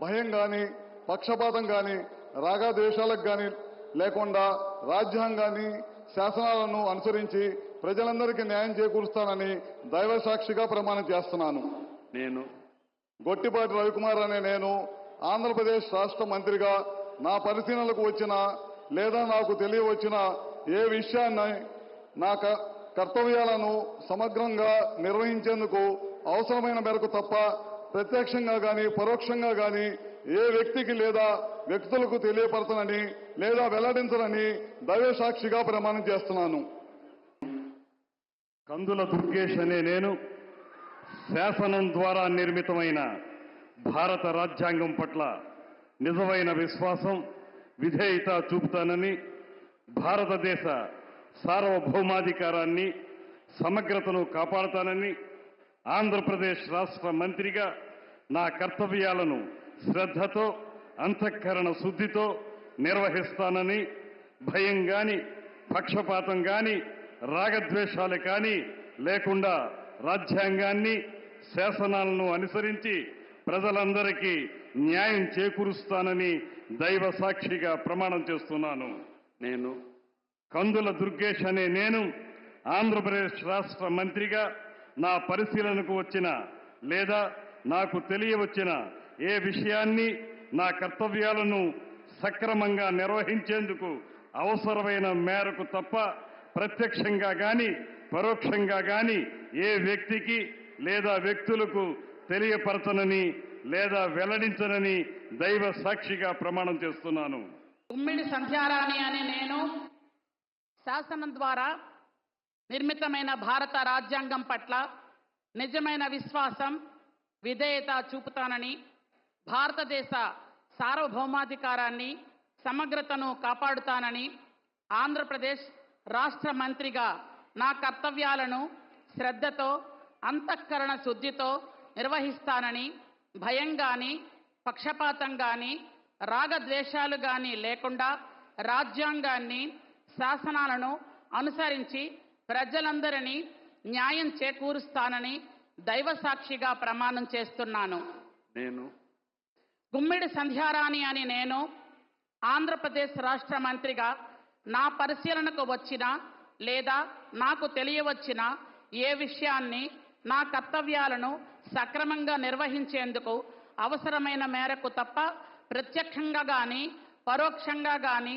భయం కానీ పక్షపాతం కానీ రాగద్వేషాలకు కానీ లేకుండా రాజ్యాంగాన్ని, శాసనాలను అనుసరించి ప్రజలందరికీ న్యాయం చేకూరుస్తానని దైవ సాక్షిగా ప్రమాణం చేస్తున్నాను. నేను గొట్టిపాటి రవికుమార్ అనే నేను ఆంధ్రప్రదేశ్ రాష్ట్ర మంత్రిగా నా పరిశీలనలకు వచ్చిన లేదా నాకు తెలియవచ్చిన ఏ విషయాన్ని నా కర్తవ్యాలను సమగ్రంగా నిర్వహించేందుకు అవసరమైన మేరకు తప్ప ప్రత్యక్షంగా కానీ పరోక్షంగా కానీ ఏ వ్యక్తికి లేదా వ్యక్తులకు తెలియపరచనని లేదా వెల్లడించనని దైవ సాక్షిగా ప్రమాణం చేస్తున్నాను. కందుల దుర్గేష్ అనే నేను శాసనం ద్వారా నిర్మితమైన భారత రాజ్యాంగం పట్ల నిజమైన విశ్వాసం, విధేయత చూపుతానని, భారతదేశ సార్వభౌమాధికారాన్ని, సమగ్రతను కాపాడుతానని, ఆంధ్రప్రదేశ్ రాష్ట్ర మంత్రిగా నా కర్తవ్యాలను శ్రద్ధతో, అంతఃకరణ శుద్ధితో నిర్వహిస్తానని, భయం కానీ పక్షపాతం కానీ రాగద్వేషాలు కానీ లేకుండా రాజ్యాంగాన్ని, శాసనాలను అనుసరించి ప్రజలందరికీ న్యాయం చేకూరుస్తానని దైవ సాక్షిగా ప్రమాణం చేస్తున్నాను. నేను కందుల దుర్గేష్ అనే నేను ఆంధ్రప్రదేశ్ రాష్ట్ర మంత్రిగా నా పరిశీలనకు వచ్చిన లేదా నాకు తెలియవచ్చిన ఏ విషయాన్ని నా కర్తవ్యాలను సక్రమంగా నిర్వహించేందుకు అవసరమైన మేరకు తప్ప ప్రత్యక్షంగా కానీ పరోక్షంగా కానీ ఏ వ్యక్తికి లేదా వ్యక్తులకు తెలియపరచనని లేదా వెల్లడించనని దైవ సాక్షిగా ప్రమాణం చేస్తున్నాను. ఉమ్మిడి సంధ్యారాణి అనే నేను శాసనం ద్వారా నిర్మితమైన భారత రాజ్యాంగం పట్ల నిజమైన విశ్వాసం, విధేయత చూపుతానని, భారతదేశ సార్వభౌమాధికారాన్ని, సమగ్రతను కాపాడుతానని, ఆంధ్రప్రదేశ్ రాష్ట్ర మంత్రిగా నా కర్తవ్యాలను శ్రద్ధతో, అంతఃకరణ శుద్ధితో నిర్వహిస్తానని, భయం కానీ పక్షపాతం కానీ రాగద్వేషాలు కానీ లేకుండా రాజ్యాంగాన్ని, శాసనాలను అనుసరించి ప్రజలందరినీ న్యాయం చేకూరుస్తానని దైవ సాక్షిగా ప్రమాణం చేస్తున్నాను. నేను గుమ్మిడి సంధ్యారాణి అని నేను ఆంధ్రప్రదేశ్ రాష్ట్ర మంత్రిగా నా పరిశీలనకు వచ్చిన లేదా నాకు తెలియవచ్చిన ఏ విషయాన్ని నా కర్తవ్యాలను సక్రమంగా నిర్వహించేందుకు అవసరమైన మేరకు తప్ప ప్రత్యక్షంగా కానీ పరోక్షంగా కానీ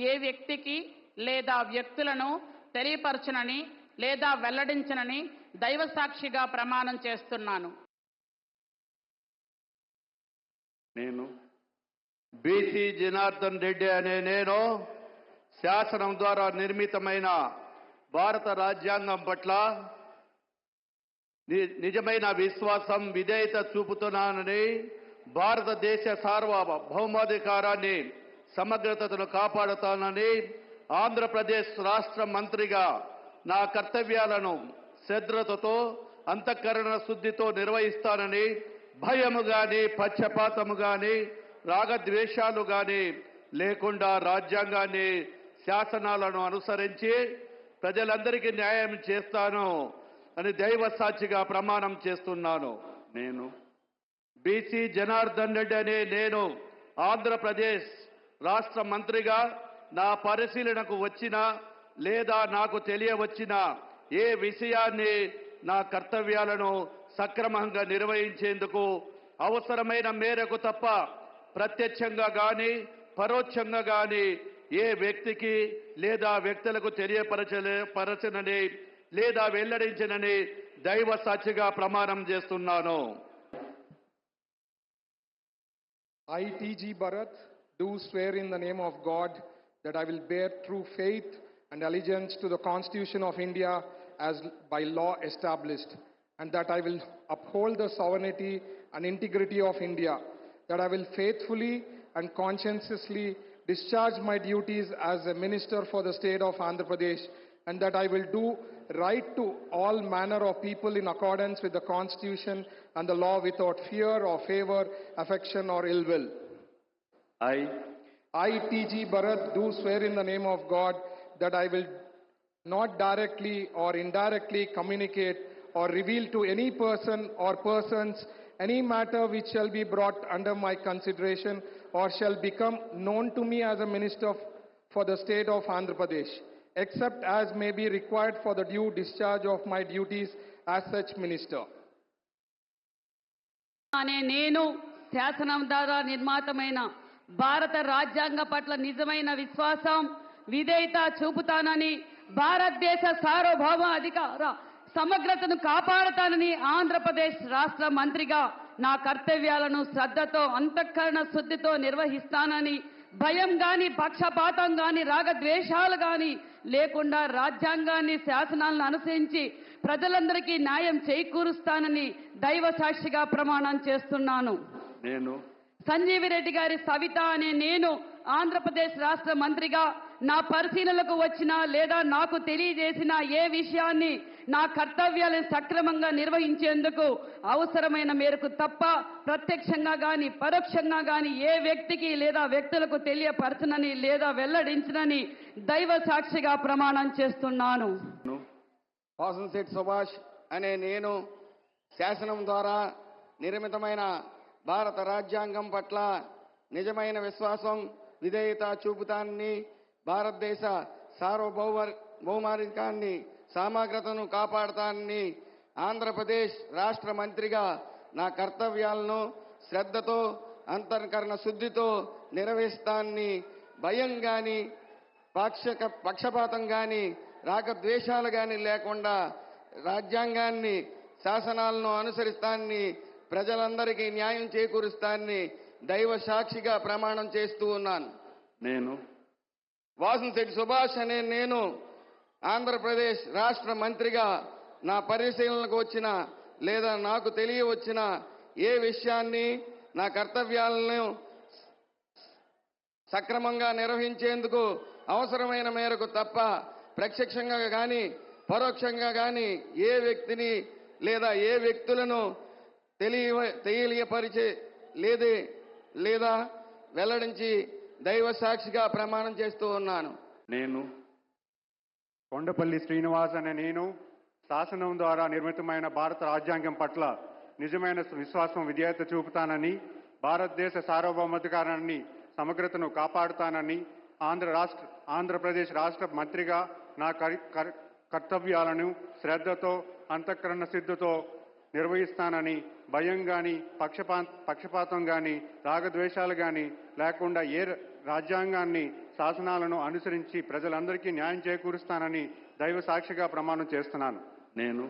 ఏ వ్యక్తికి లేదా వ్యక్తులను తెలియపరచనని లేదా వెల్లడించనని దైవ సాక్షిగా ప్రమాణం చేస్తున్నాను. నేను బీసీ జనార్దన్ రెడ్డి అనే నేను శాసనం ద్వారా నిర్మితమైన భారత రాజ్యాంగం పట్ల నిజమైన విశ్వాసం, విధేయత చూపుతున్నానని, భారతదేశ సార్వభౌమాధికారాన్ని, సమగ్రతను కాపాడుతానని, ఆంధ్రప్రదేశ్ రాష్ట్ర మంత్రిగా నా కర్తవ్యాలను శ్రద్ధతో, అంతఃకరణ శుద్ధితో నిర్వహిస్తానని, భయము కానీ పక్షపాతము కానీ రాగద్వేషాలు కానీ లేకుండా రాజ్యాంగాన్ని, శాసనాలను అనుసరించి ప్రజలందరికీ న్యాయం చేస్తాను అని దైవ సాక్షిగా ప్రమాణం చేస్తున్నాను. నేను బీసీ జనార్దన్ రెడ్డి అనే నేను ఆంధ్రప్రదేశ్ రాష్ట్ర మంత్రిగా నా పరిశీలనకు వచ్చిన లేదా నాకు తెలియవచ్చిన ఏ విషయాన్ని నా కర్తవ్యాలను సక్రమంగా నిర్వహించేందుకు అవసరమైన మేరకు తప్ప ప్రత్యక్షంగా కానీ పరోక్షంగా కానీ ఏ వ్యక్తికి లేదా వ్యక్తులకు తెలియపరచనని లేదా వెల్లడించనని దైవ సాక్షిగా ప్రమాణం చేస్తున్నాను. I, T.G. Bharat, do swear in the name of God that I will bear true faith and allegiance to the Constitution of India as by law established, and that I will uphold the sovereignty and integrity of India, that I will faithfully and conscientiously discharge my duties as a minister for the state of Andhra Pradesh, and that I will do right to all manner of people in accordance with the Constitution and the law without fear or favor, affection or ill will. I, T.G. Bharat, do swear in the name of God that I will not directly or indirectly communicate or reveal to any person or persons any matter which shall be brought under my consideration or shall become known to me as a minister for the state of Andhra Pradesh, except as may be required for the due discharge of my duties as such minister. అనే నేను శాసనం ద్వారా నిర్మాతమైన భారత రాజ్యాంగ పట్ల నిజమైన విశ్వాసం విధేయత చూపుతానని భారతదేశ సార్వభౌమ అధికార సమగ్రతను కాపాడుతానని ఆంధ్రప్రదేశ్ రాష్ట్ర మంత్రిగా నా కర్తవ్యాలను శ్రద్ధతో అంతఃకరణ శుద్ధితో నిర్వహిస్తానని భయం గాని పక్షపాతం గాని రాగద్వేషాలు గాని లేకుండా రాజ్యాంగాన్ని శాసనాలను అనుసరించి ప్రజలందరికీ న్యాయం చేకూరుస్తానని దైవ సాక్షిగా ప్రమాణం చేస్తున్నాను. నేను సంజీవి రెడ్డి గారి సవిత అనే నేను ఆంధ్రప్రదేశ్ రాష్ట్ర మంత్రిగా నా పరిశీలనకు వచ్చిన లేదా నాకు తెలియజేసిన ఏ విషయాన్ని నా కర్తవ్యాలను సక్రమంగా నిర్వహించేందుకు అవసరమైన మేరకు తప్ప ప్రత్యక్షంగా గాని పరోక్షంగా గాని ఏ వ్యక్తికి లేదా వ్యక్తులకు తెలియపరచనని లేదా వెల్లడించనని దైవ సాక్షిగా ప్రమాణం చేస్తున్నాను. వాసంశెట్టి సుభాష్ అనే నేను శాసనం ద్వారా నిర్మితమైన భారత రాజ్యాంగం పట్ల నిజమైన విశ్వాసం విధేయత చూపుతానని భారతదేశ సార్వభౌమాధికారాన్ని సమగ్రతను కాపాడుతానని ఆంధ్రప్రదేశ్ రాష్ట్ర మంత్రిగా నా కర్తవ్యాలను శ్రద్ధతో అంతఃకరణ శుద్ధితో నిర్వహిస్తానని భయం కానీ పక్షపాతం కానీ రాగద్వేషాలు కానీ లేకుండా రాజ్యాంగాన్ని శాసనాలను అనుసరిస్తానని ప్రజలందరికీ న్యాయం చేకూరుస్తానని దైవ సాక్షిగా ప్రమాణం చేస్తూ ఉన్నాను. నేను వాసంశెట్టి సుభాష్ అనే నేను ఆంధ్రప్రదేశ్ రాష్ట్ర మంత్రిగా నా పరిశీలనకు వచ్చిన లేదా నాకు తెలియవచ్చిన ఏ విషయాన్ని నా కర్తవ్యాలను సక్రమంగా నిర్వహించేందుకు అవసరమైన మేరకు తప్ప ప్రత్యక్షంగా కానీ పరోక్షంగా కానీ ఏ వ్యక్తిని లేదా ఏ వ్యక్తులను తెలియపరిచే లేదా వెల్లడించి దైవ సాక్షిగా ప్రమాణం చేస్తూ ఉన్నాను. నేను కొండపల్లి శ్రీనివాస్ అనే నేను శాసనం ద్వారా నిర్మితమైన భారత రాజ్యాంగం పట్ల నిజమైన విశ్వాసం విధేయత చూపుతానని భారతదేశ సార్వభౌమాధికారాన్ని సమగ్రతను కాపాడుతానని ఆంధ్రప్రదేశ్ రాష్ట్ర మంత్రిగా నా కర్తవ్యాలను శ్రద్ధతో అంతఃకరణ సిద్ధతో నిర్వహిస్తానని భయం కానీ పక్షపాతం కానీ రాగద్వేషాలు కానీ లేకుండా ఏ రాజ్యాంగాన్ని శాసనాలను అనుసరించి ప్రజలందరికీ న్యాయం చేకూరుస్తానని దైవ సాక్షిగా ప్రమాణం చేస్తున్నాను. నేను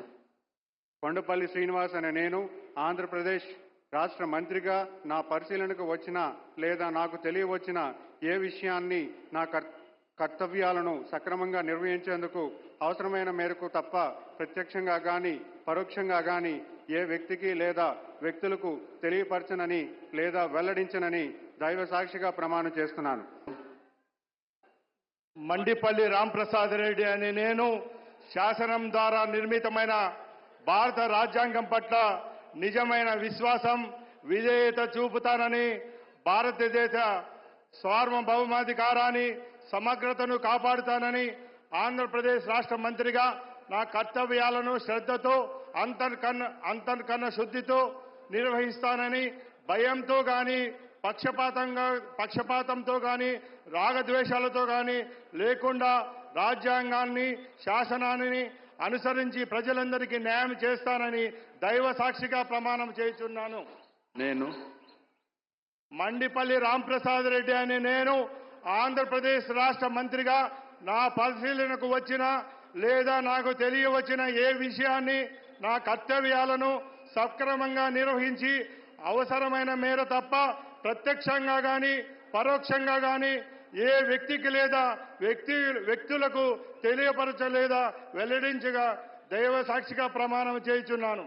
కొండపల్లి శ్రీనివాస్ అనే నేను ఆంధ్రప్రదేశ్ రాష్ట్ర మంత్రిగా నా పరిశీలనకు వచ్చిన లేదా నాకు తెలియవచ్చిన ఏ విషయాన్ని నా కర్తవ్యాలను సక్రమంగా నిర్వహించేందుకు అవసరమైన మేరకు తప్ప ప్రత్యక్షంగా కానీ పరోక్షంగా కానీ ఏ వ్యక్తికి లేదా వ్యక్తులకు తెలియపరచనని లేదా వెల్లడించనని దైవ సాక్షిగా ప్రమాణం చేస్తున్నాను. మండిపల్లి రాంప్రసాద్ రెడ్డి అనే నేను శాసనం ద్వారా నిర్మితమైన భారత రాజ్యాంగం పట్ల నిజమైన విశ్వాసం విధేయత చూపుతానని భారతదేశ సార్వభౌమాధికారాన్ని సమగ్రతను కాపాడుతానని ఆంధ్రప్రదేశ్ రాష్ట్ర మంత్రిగా నా కర్తవ్యాలను శ్రద్ధతో అంతఃకరణ శుద్ధితో నిర్వహిస్తానని భయంతో కానీ పక్షపాతంతో కానీ రాగద్వేషాలతో కానీ లేకుండా రాజ్యాంగాన్ని శాసనాన్ని అనుసరించి ప్రజలందరికీ న్యాయం చేస్తానని దైవ సాక్షిగా ప్రమాణం చేస్తున్నాను. నేను మండిపల్లి రాంప్రసాద్ రెడ్డి అనే నేను ఆంధ్రప్రదేశ్ రాష్ట్ర మంత్రిగా నా పరిశీలనకు వచ్చిన లేదా నాకు తెలియవచ్చిన ఏ విషయాన్ని నా కర్తవ్యాలను సక్రమంగా నిర్వహించి అవసరమైన మేర తప్ప ప్రత్యక్షంగా కానీ పరోక్షంగా కానీ ఏ వ్యక్తికి లేదా వ్యక్తులకు తెలియపరచలేదా వెల్లడించగా దైవ సాక్షిగా ప్రమాణం చేయుచున్నాను.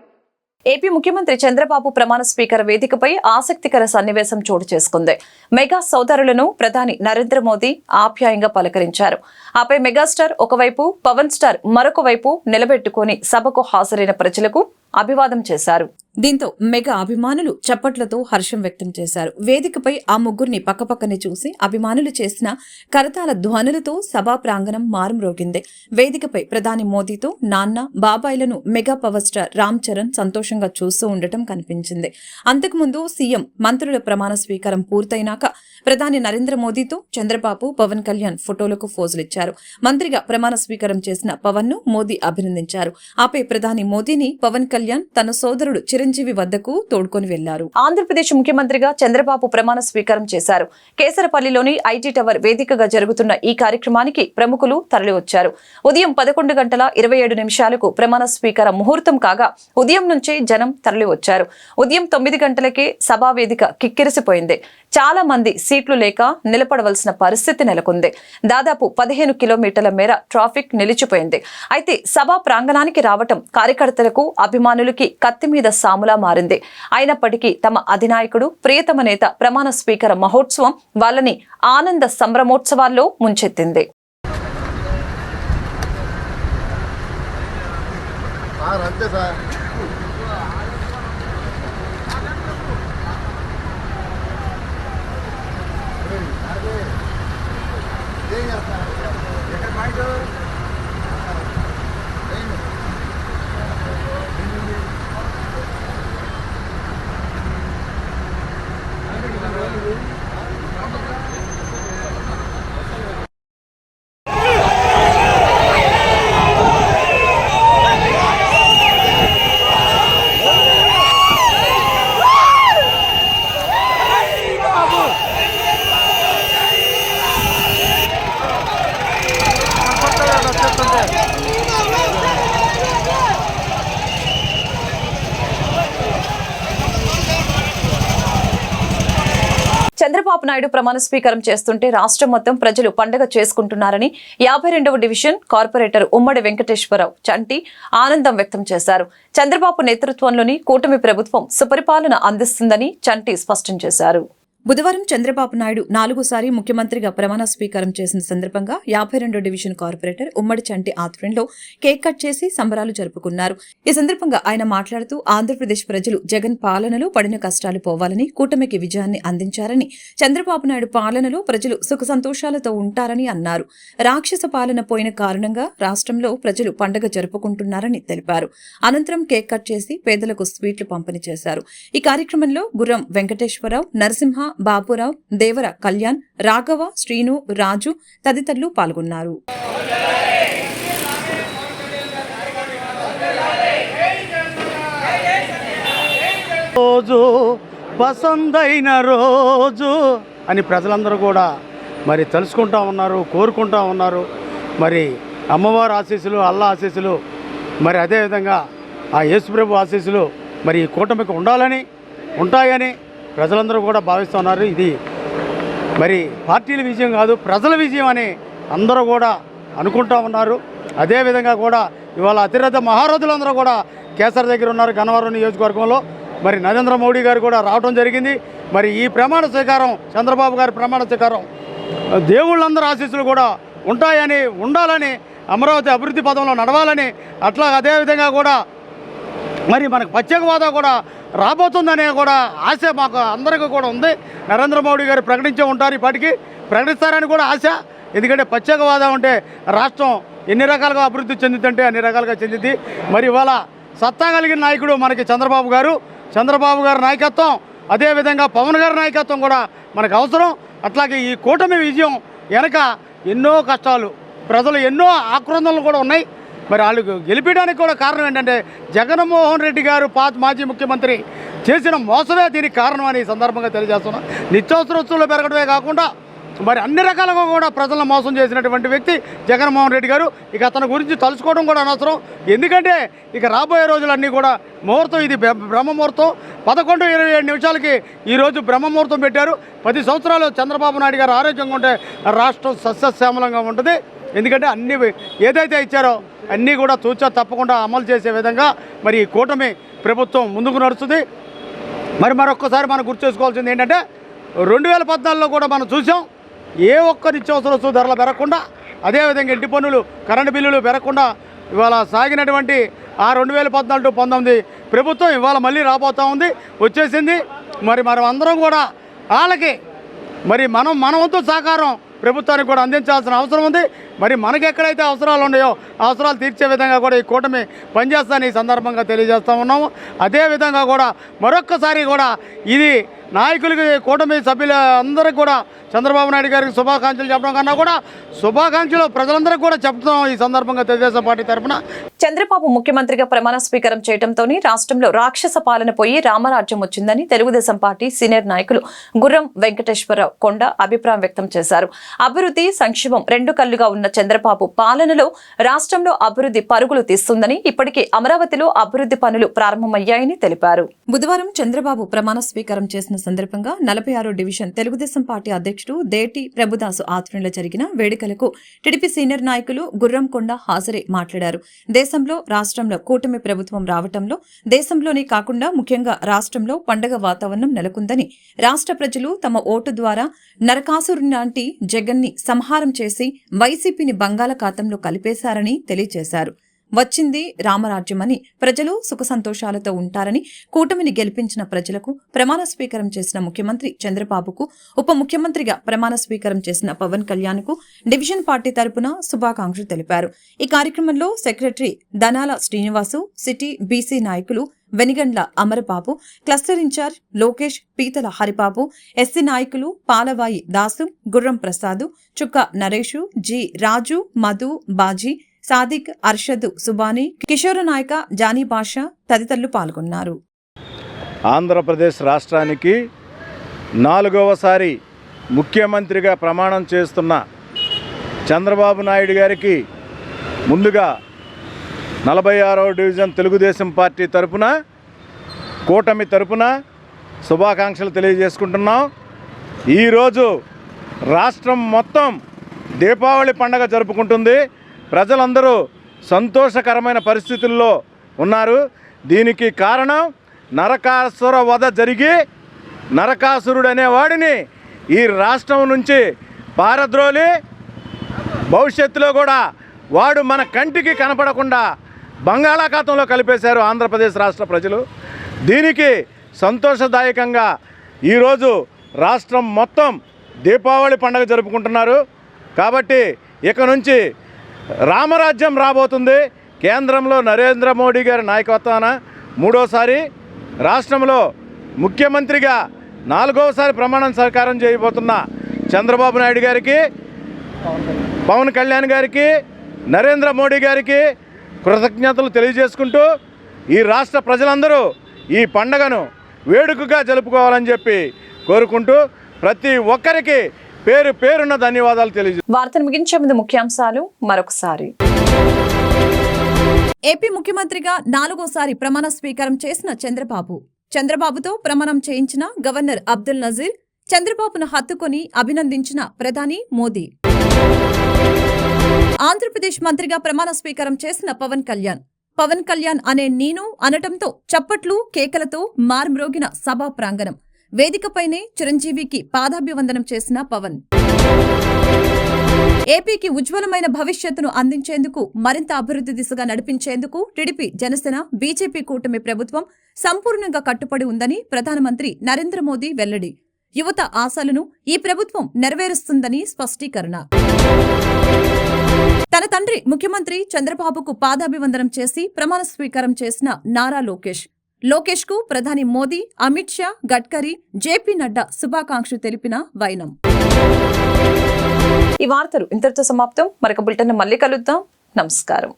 ఏపీ ముఖ్యమంత్రి చంద్రబాబు ప్రమాణ స్వీకార వేదికపై ఆసక్తికర సన్నివేశం చోటు చేసుకుంది. మెగా సోదరులను ప్రధాని నరేంద్ర మోదీ ఆప్యాయంగా పలకరించారు. ఆపై మెగాస్టార్ ఒకవైపు, పవన్ స్టార్ మరొక వైపు నిలబెట్టుకుని సభకు హాజరైన ప్రజలకు అభివాదం చేశారు. దీంతో మెగా అభిమానులు చప్పట్లతో హర్షం వ్యక్తం చేశారు. వేదికపై ఆ ముగ్గురిని పక్కపక్కనే చూసి అభిమానులు చేసిన కరతాళ ధ్వనులతో సభా ప్రాంగణం మారుమ్రోగింది. వేదికపై ప్రధాని మోదీతో నాన్న, బాబాయిలను mega power star Ram Charan సంతోషంగా చూస్తూ ఉండటం కనిపించింది. అంతకుముందు సీఎం, మంత్రుల ప్రమాణ స్వీకారం పూర్తయినాక ప్రధాని నరేంద్ర మోదీతో చంద్రబాబు, పవన్ కళ్యాణ్ ఫోటోలకు ఫోజులిచ్చారు. మంత్రిగా ప్రమాణ స్వీకారం చేసిన పవన్ ను మోదీ అభినందించారు. ఆపై ప్రధాని మోదీని పవన్ కళ్యాణ్ తన సోదరుడు చిరంజీవి వద్దకు తోడ్కొని వెళ్లారు. ఆంధ్రప్రదేశ్ ముఖ్యమంత్రిగా చంద్రబాబు ప్రమాణ స్వీకారం చేశారు. కేసరపల్లిలోని ఐటీ టవర్ వేదికగా జరుగుతున్న ఈ కార్యక్రమానికి ప్రముఖులు తరలివచ్చారు. ఉదయం 11:27 ప్రమాణ స్వీకార ముహూర్తం కాగా ఉదయం నుంచే జనం తరలివచ్చారు. ఉదయం 9 గంటలకే సభా వేదిక కిక్కిరిసిపోయింది. చాలా మంది సీట్లు లేక నిలబడవలసిన పరిస్థితి నెలకొంది. దాదాపు 15 కిలోమీటర్ల మేర ట్రాఫిక్ నిలిచిపోయింది. అయితే సభా ప్రాంగణానికి రావటం కార్యకర్తలకు, అభిమానులకి కత్తి మీద సాములా మారింది. అయినప్పటికీ తమ అధినాయకుడు, ప్రియతమ నేత ప్రమాణ స్వీకార మహోత్సవం వాళ్ళని ఆనంద సంభ్రమోత్సవాల్లో ముంచెత్తింది. చంద్రబాబు నాయుడు ప్రమాణ స్వీకారం చేస్తుంటే రాష్ట్రం మొత్తం ప్రజలు పండుగ చేసుకుంటున్నారని 52వ డివిజన్ కార్పొరేటర్ ఉమ్మడి వెంకటేశ్వరరావు చంటి ఆనందం వ్యక్తం చేశారు. చంద్రబాబు నేతృత్వంలోని కూటమి ప్రభుత్వం సుపరిపాలన అందిస్తుందని చంటి స్పష్టం చేశారు. బుధవారం చంద్రబాబు నాయుడు 4సారి ముఖ్యమంత్రిగా ప్రమాణ స్వీకారం చేసిన సందర్భంగా 52వ డివిజన్ కార్పొరేటర్ ఉమ్మడి చంటి ఆధ్వర్యంలో కేక్ కట్ చేసి సంబరాలు జరుపుకున్నారు. ఈ సందర్భంగా ఆయన మాట్లాడుతూ ఆంధ్రప్రదేశ్ ప్రజలు జగన్ పాలనలో పడిన కష్టాలు పోవాలని, కూటమికి విజయాన్ని అందించారని, చంద్రబాబు నాయుడు పాలనలో ప్రజలు సుఖ సంతోషాలతో ఉంటారని అన్నారు. రాక్షస పాలన పోయిన కారణంగా రాష్ట్రంలో ప్రజలు పండుగ జరుపుకుంటున్నారని తెలిపారు. అనంతరం కేక్ కట్ చేసి పేదలకు స్వీట్లు పంపిణీ చేశారు. ఈ కార్యక్రమంలో గుర్రం వెంకటేశ్వరరావు, నరసింహ, బాబురావు, దేవర కళ్యాణ్, రాఘవ, శ్రీను, రాజు తదితరులు పాల్గొన్నారు. రోజు పసందైన రోజు అని ప్రజలందరూ కూడా మరి తెలుసుకుంటా ఉన్నారు, కోరుకుంటా ఉన్నారు. మరి అమ్మవారి ఆశీస్సులు, అల్లా ఆశీస్సులు, మరి అదేవిధంగా ఆ యేసుప్రభు ఆశీస్సులు మరి ఈ కూటమికి ఉండాలని, ఉంటాయని ప్రజలందరూ కూడా భావిస్తున్నారు. ఇది మరి పార్టీల విజయం కాదు, ప్రజల విజయం అని అందరూ కూడా అనుకుంటా ఉన్నారు. అదేవిధంగా కూడా ఇవాళ అతిరథ మహారథులందరూ కూడా కేసర్ దగ్గర ఉన్నారు. గన్నవరం నియోజకవర్గంలో మరి నరేంద్ర మోడీ గారు కూడా రావడం జరిగింది. మరి ఈ ప్రమాణ స్వీకారం, చంద్రబాబు గారి ప్రమాణ స్వీకారం దేవుళ్ళందరూ ఆశీస్సులు కూడా ఉంటాయని, ఉండాలని, అమరావతి అభివృద్ధి పదంలో నడవాలని, అట్లా అదేవిధంగా కూడా మరి మనకు ప్రత్యేక హోదా కూడా రాబోతుందనే కూడా ఆశ మాకు అందరికీ కూడా ఉంది. నరేంద్ర మోడీ గారు ప్రకటించే ఉంటారు, ఇప్పటికీ ప్రకటిస్తారని కూడా ఆశ. ఎందుకంటే ప్రత్యేక హోదా ఉంటే రాష్ట్రం ఎన్ని రకాలుగా అభివృద్ధి చెందుతుంటే అన్ని రకాలుగా చెందింది. మరి ఇవాళ సత్తా కలిగిన నాయకుడు మనకి చంద్రబాబు గారు, చంద్రబాబు గారి నాయకత్వం, అదేవిధంగా పవన్ గారి నాయకత్వం కూడా మనకు అవసరం. అట్లాగే ఈ కూటమి విజయం వెనక ఎన్నో కష్టాలు, ప్రజలు ఎన్నో ఆక్రందనలు కూడా ఉన్నాయి. మరి వాళ్ళు గెలిపించడానికి కూడా కారణం ఏంటంటే జగన్మోహన్ రెడ్డి గారు మాజీ ముఖ్యమంత్రి చేసిన మోసమే దీనికి కారణం అని ఈ సందర్భంగా తెలియజేస్తున్నాం. నిత్యావసర వస్తువులు పెరగడమే కాకుండా మరి అన్ని రకాలుగా కూడా ప్రజలను మోసం చేసినటువంటి వ్యక్తి జగన్మోహన్ రెడ్డి గారు. ఇక అతని గురించి తలుచుకోవడం కూడా అనవసరం. ఎందుకంటే ఇక రాబోయే రోజులన్నీ కూడా ముహూర్తం, ఇది బ్రహ్మముహూర్తం. 11:27 నిమిషాలకి ఈరోజు బ్రహ్మముహూర్తం పెట్టారు. 10 సంవత్సరాలు చంద్రబాబు నాయుడు గారు ఆరోగ్యంగా ఉంటే రాష్ట్రం సస్యశ్యామలంగా ఉంటుంది. ఎందుకంటే అన్ని ఏదైతే ఇచ్చారో అన్నీ కూడా తూచా తప్పకుండా అమలు చేసే విధంగా మరి ఈ కూటమి ప్రభుత్వం ముందుకు నడుస్తుంది. మరి మరొక్కసారి మనం గుర్తు చేసుకోవాల్సింది ఏంటంటే 2014లో కూడా మనం చూసాం, ఏ ఒక్క నిత్యావసర వస్తువు ధరలు పెరగకుండా, అదేవిధంగా ఇంటి పన్నులు, కరెంటు బిల్లులు పెరగకుండా ఇవాళ సాగినటువంటి ఆ 2014-19 ప్రభుత్వం ఇవాళ మళ్ళీ రాబోతూ ఉంది, వచ్చేసింది. మరి మనం అందరం కూడా వాళ్ళకి మరి మన వంతు సహకారం ప్రభుత్వానికి కూడా అందించాల్సిన అవసరం ఉంది. మరి మనకు ఎక్కడైతే అవసరాలు ఉన్నాయో అవసరాలు తీర్చే విధంగా కూడా ఈ కూటమి పనిచేస్తానని ఈ సందర్భంగా తెలియజేస్తూ ఉన్నాము. అదేవిధంగా కూడా మరొక్కసారి కూడా ఇది నాయకులకి, కూటమి సభ్యుల అందరికీ కూడా చంద్రబాబు నాయుడు గారికి శుభాకాంక్షలు చెప్పడం కన్నా కూడా శుభాకాంక్షలు ప్రజలందరికీ కూడా చెప్తున్నాం ఈ సందర్భంగా తెలుగుదేశం పార్టీ తరఫున. చంద్రబాబు ముఖ్యమంత్రిగా ప్రమాణ స్వీకారం చేయడంతోనే రాష్ట్రంలో రాక్షస పాలన పోయి రామరాజ్యం వచ్చిందని తెలుగుదేశం పార్టీ సీనియర్ నాయకులు గుర్రం వెంకటేశ్వరరావు కొండ అభిప్రాయం వ్యక్తం చేశారు. అభివృద్ధి, సంక్షేమం రెండు కళ్లుగా ఉన్న చంద్రబాబు పాలనలో రాష్ట్రంలో అభివృద్ధి పరుగులు తీస్తుందని, ఇప్పటికే అమరావతిలో అభివృద్ధి పనులు ప్రారంభమయ్యాయని తెలిపారు. బుధవారం చంద్రబాబు ప్రమాణ స్వీకారం చేసిన సందర్భంగా 46వ డివిజన్ తెలుగుదేశం పార్టీ అధ్యక్షుడు దేటి ప్రభుదాసు ఆధ్వర్యంలో జరిగిన వేడుకలకు టీడీపీ సీనియర్ నాయకులు గుర్రం కొండ హాజరై మాట్లాడారు. దేశంలో, రాష్ట్రంలో కూటమి ప్రభుత్వం రావటంలో దేశంలోనే కాకుండా ముఖ్యంగా రాష్ట్రంలో పండగ వాతావరణం నెలకొందని, రాష్ట్ర ప్రజలు తమ ఓటు ద్వారా నరకాసురుని లాంటి జగన్ని సంహారం చేసి వైసీపీని బంగాళాఖాతంలో కలిపేశారని తెలియజేశారు. వచ్చింది రామరాజ్యమని, ప్రజలు సుఖ సంతోషాలతో ఉంటారని, కూటమిని గెలిపించిన ప్రజలకు ప్రమాణ స్వీకారం చేసిన ముఖ్యమంత్రి చంద్రబాబుకు, ఉప ముఖ్యమంత్రిగా ప్రమాణ స్వీకారం చేసిన పవన్ కళ్యాణ్ కు డివిజన్ పార్టీ తరపున శుభాకాంక్షలు తెలిపారు. ఈ కార్యక్రమంలో secretary Danala Srinivasu, city BC నాయకులు వెనిగండ్ల అమరబాబు, క్లస్టర్ ఇన్ఛార్జ్ లోకేష్, పీతల హరిబాబు, ఎస్సీ నాయకులు పాలవాయి దాసు, గుర్రం ప్రసాద్, చుక్క నరేషు, జి రాజు, మధు, బాజీ, సాదిక్, అర్షద్, సుబానీ, కిషోర నాయక, జానీ బాషా తదితరులు పాల్గొన్నారు. ఆంధ్రప్రదేశ్ రాష్ట్రానికి 4వసారి ముఖ్యమంత్రిగా ప్రమాణం చేస్తున్న చంద్రబాబు నాయుడు గారికి ముందుగా 46వ డివిజన్ తెలుగుదేశం పార్టీ తరపున, కూటమి తరపున శుభాకాంక్షలు తెలియజేసుకుంటున్నాం. ఈరోజు రాష్ట్రం మొత్తం దీపావళి పండగ జరుపుకుంటుంది. ప్రజలందరూ సంతోషకరమైన పరిస్థితుల్లో ఉన్నారు. దీనికి కారణం నరకాసుర వధ జరిగి నరకాసురుడు అనేవాడిని ఈ రాష్ట్రం నుంచి పారద్రోలి భవిష్యత్తులో కూడా వాడు మన కంటికి కనపడకుండా బంగాళాఖాతంలో కలిపేశారు ఆంధ్రప్రదేశ్ రాష్ట్ర ప్రజలు. దీనికి సంతోషదాయకంగా ఈరోజు రాష్ట్రం మొత్తం దీపావళి పండుగ జరుపుకుంటున్నారు. కాబట్టి ఇక నుంచి రామరాజ్యం రాబోతుంది. కేంద్రంలో నరేంద్ర మోడీ గారి నాయకత్వాన 3వసారి, రాష్ట్రంలో ముఖ్యమంత్రిగా 4వసారి ప్రమాణం స్వీకారం చేయబోతున్న చంద్రబాబు నాయుడు గారికి, పవన్ కళ్యాణ్ గారికి, నరేంద్ర మోడీ గారికి కృతజ్ఞతలు తెలియజేసుకుంటూ ఈ రాష్ట్ర ప్రజలందరూ ఈ పండగను వేడుకగా జరుపుకోవాలని చెప్పి కోరుకుంటూ ప్రతి ఒక్కరికి పేరు పేరున్న ధన్యవాదాలు తెలియజేస్తాను. వార్తను ముగించే ముందు ముఖ్యాంశాలు మరొకసారి. ఏపీ ముఖ్యమంత్రిగా 4వసారి ప్రమాణ స్వీకారం చేసిన చంద్రబాబుతో ప్రమాణం చేయించిన గవర్నర్ అబ్దుల్ నజీర్, చంద్రబాబును హత్తుకొని అభినందించిన ప్రధాని మోదీ. ఆంధ్రప్రదేశ్ మంత్రిగా ప్రమాణ స్వీకారం చేసిన పవన్ కళ్యాణ్ అనే నేను అనటంతో చప్పట్లు, కేకలతో మార్మ్రోగిన సభా ప్రాంగణం. వేదికపైనే చిరంజీవికి పాదాభివందనం చేసిన పవన్. ఏపీకి ఉజ్వలమైన భవిష్యత్తును అందించేందుకు, మరింత అభివృద్ధి దిశగా నడిపించేందుకు టీడీపీ, జనసేన, బీజేపీ కూటమి ప్రభుత్వం సంపూర్ణంగా కట్టుబడి ఉందని ప్రధానమంత్రి నరేంద్ర మోదీ వెల్లడి. యువత ఆశలను ఈ ప్రభుత్వం నెరవేరుస్తుందని స్పష్టీకరణ. తన తండ్రి ముఖ్యమంత్రి చంద్రబాబుకు పాదాభివందనం చేసి ప్రమాణ స్వీకారం చేసిన నారా లోకేష్ కు ప్రధాని మోదీ, అమిత్ షా, గడ్కరీ, జేపీ నడ్డా శుభాకాంక్షలు తెలిపిన వైనం. ఈ వార్తలు ఇంతటితో సమాప్తం. మరొక బులెటిన్ మళ్ళీ కలుద్దాం. నమస్కారం.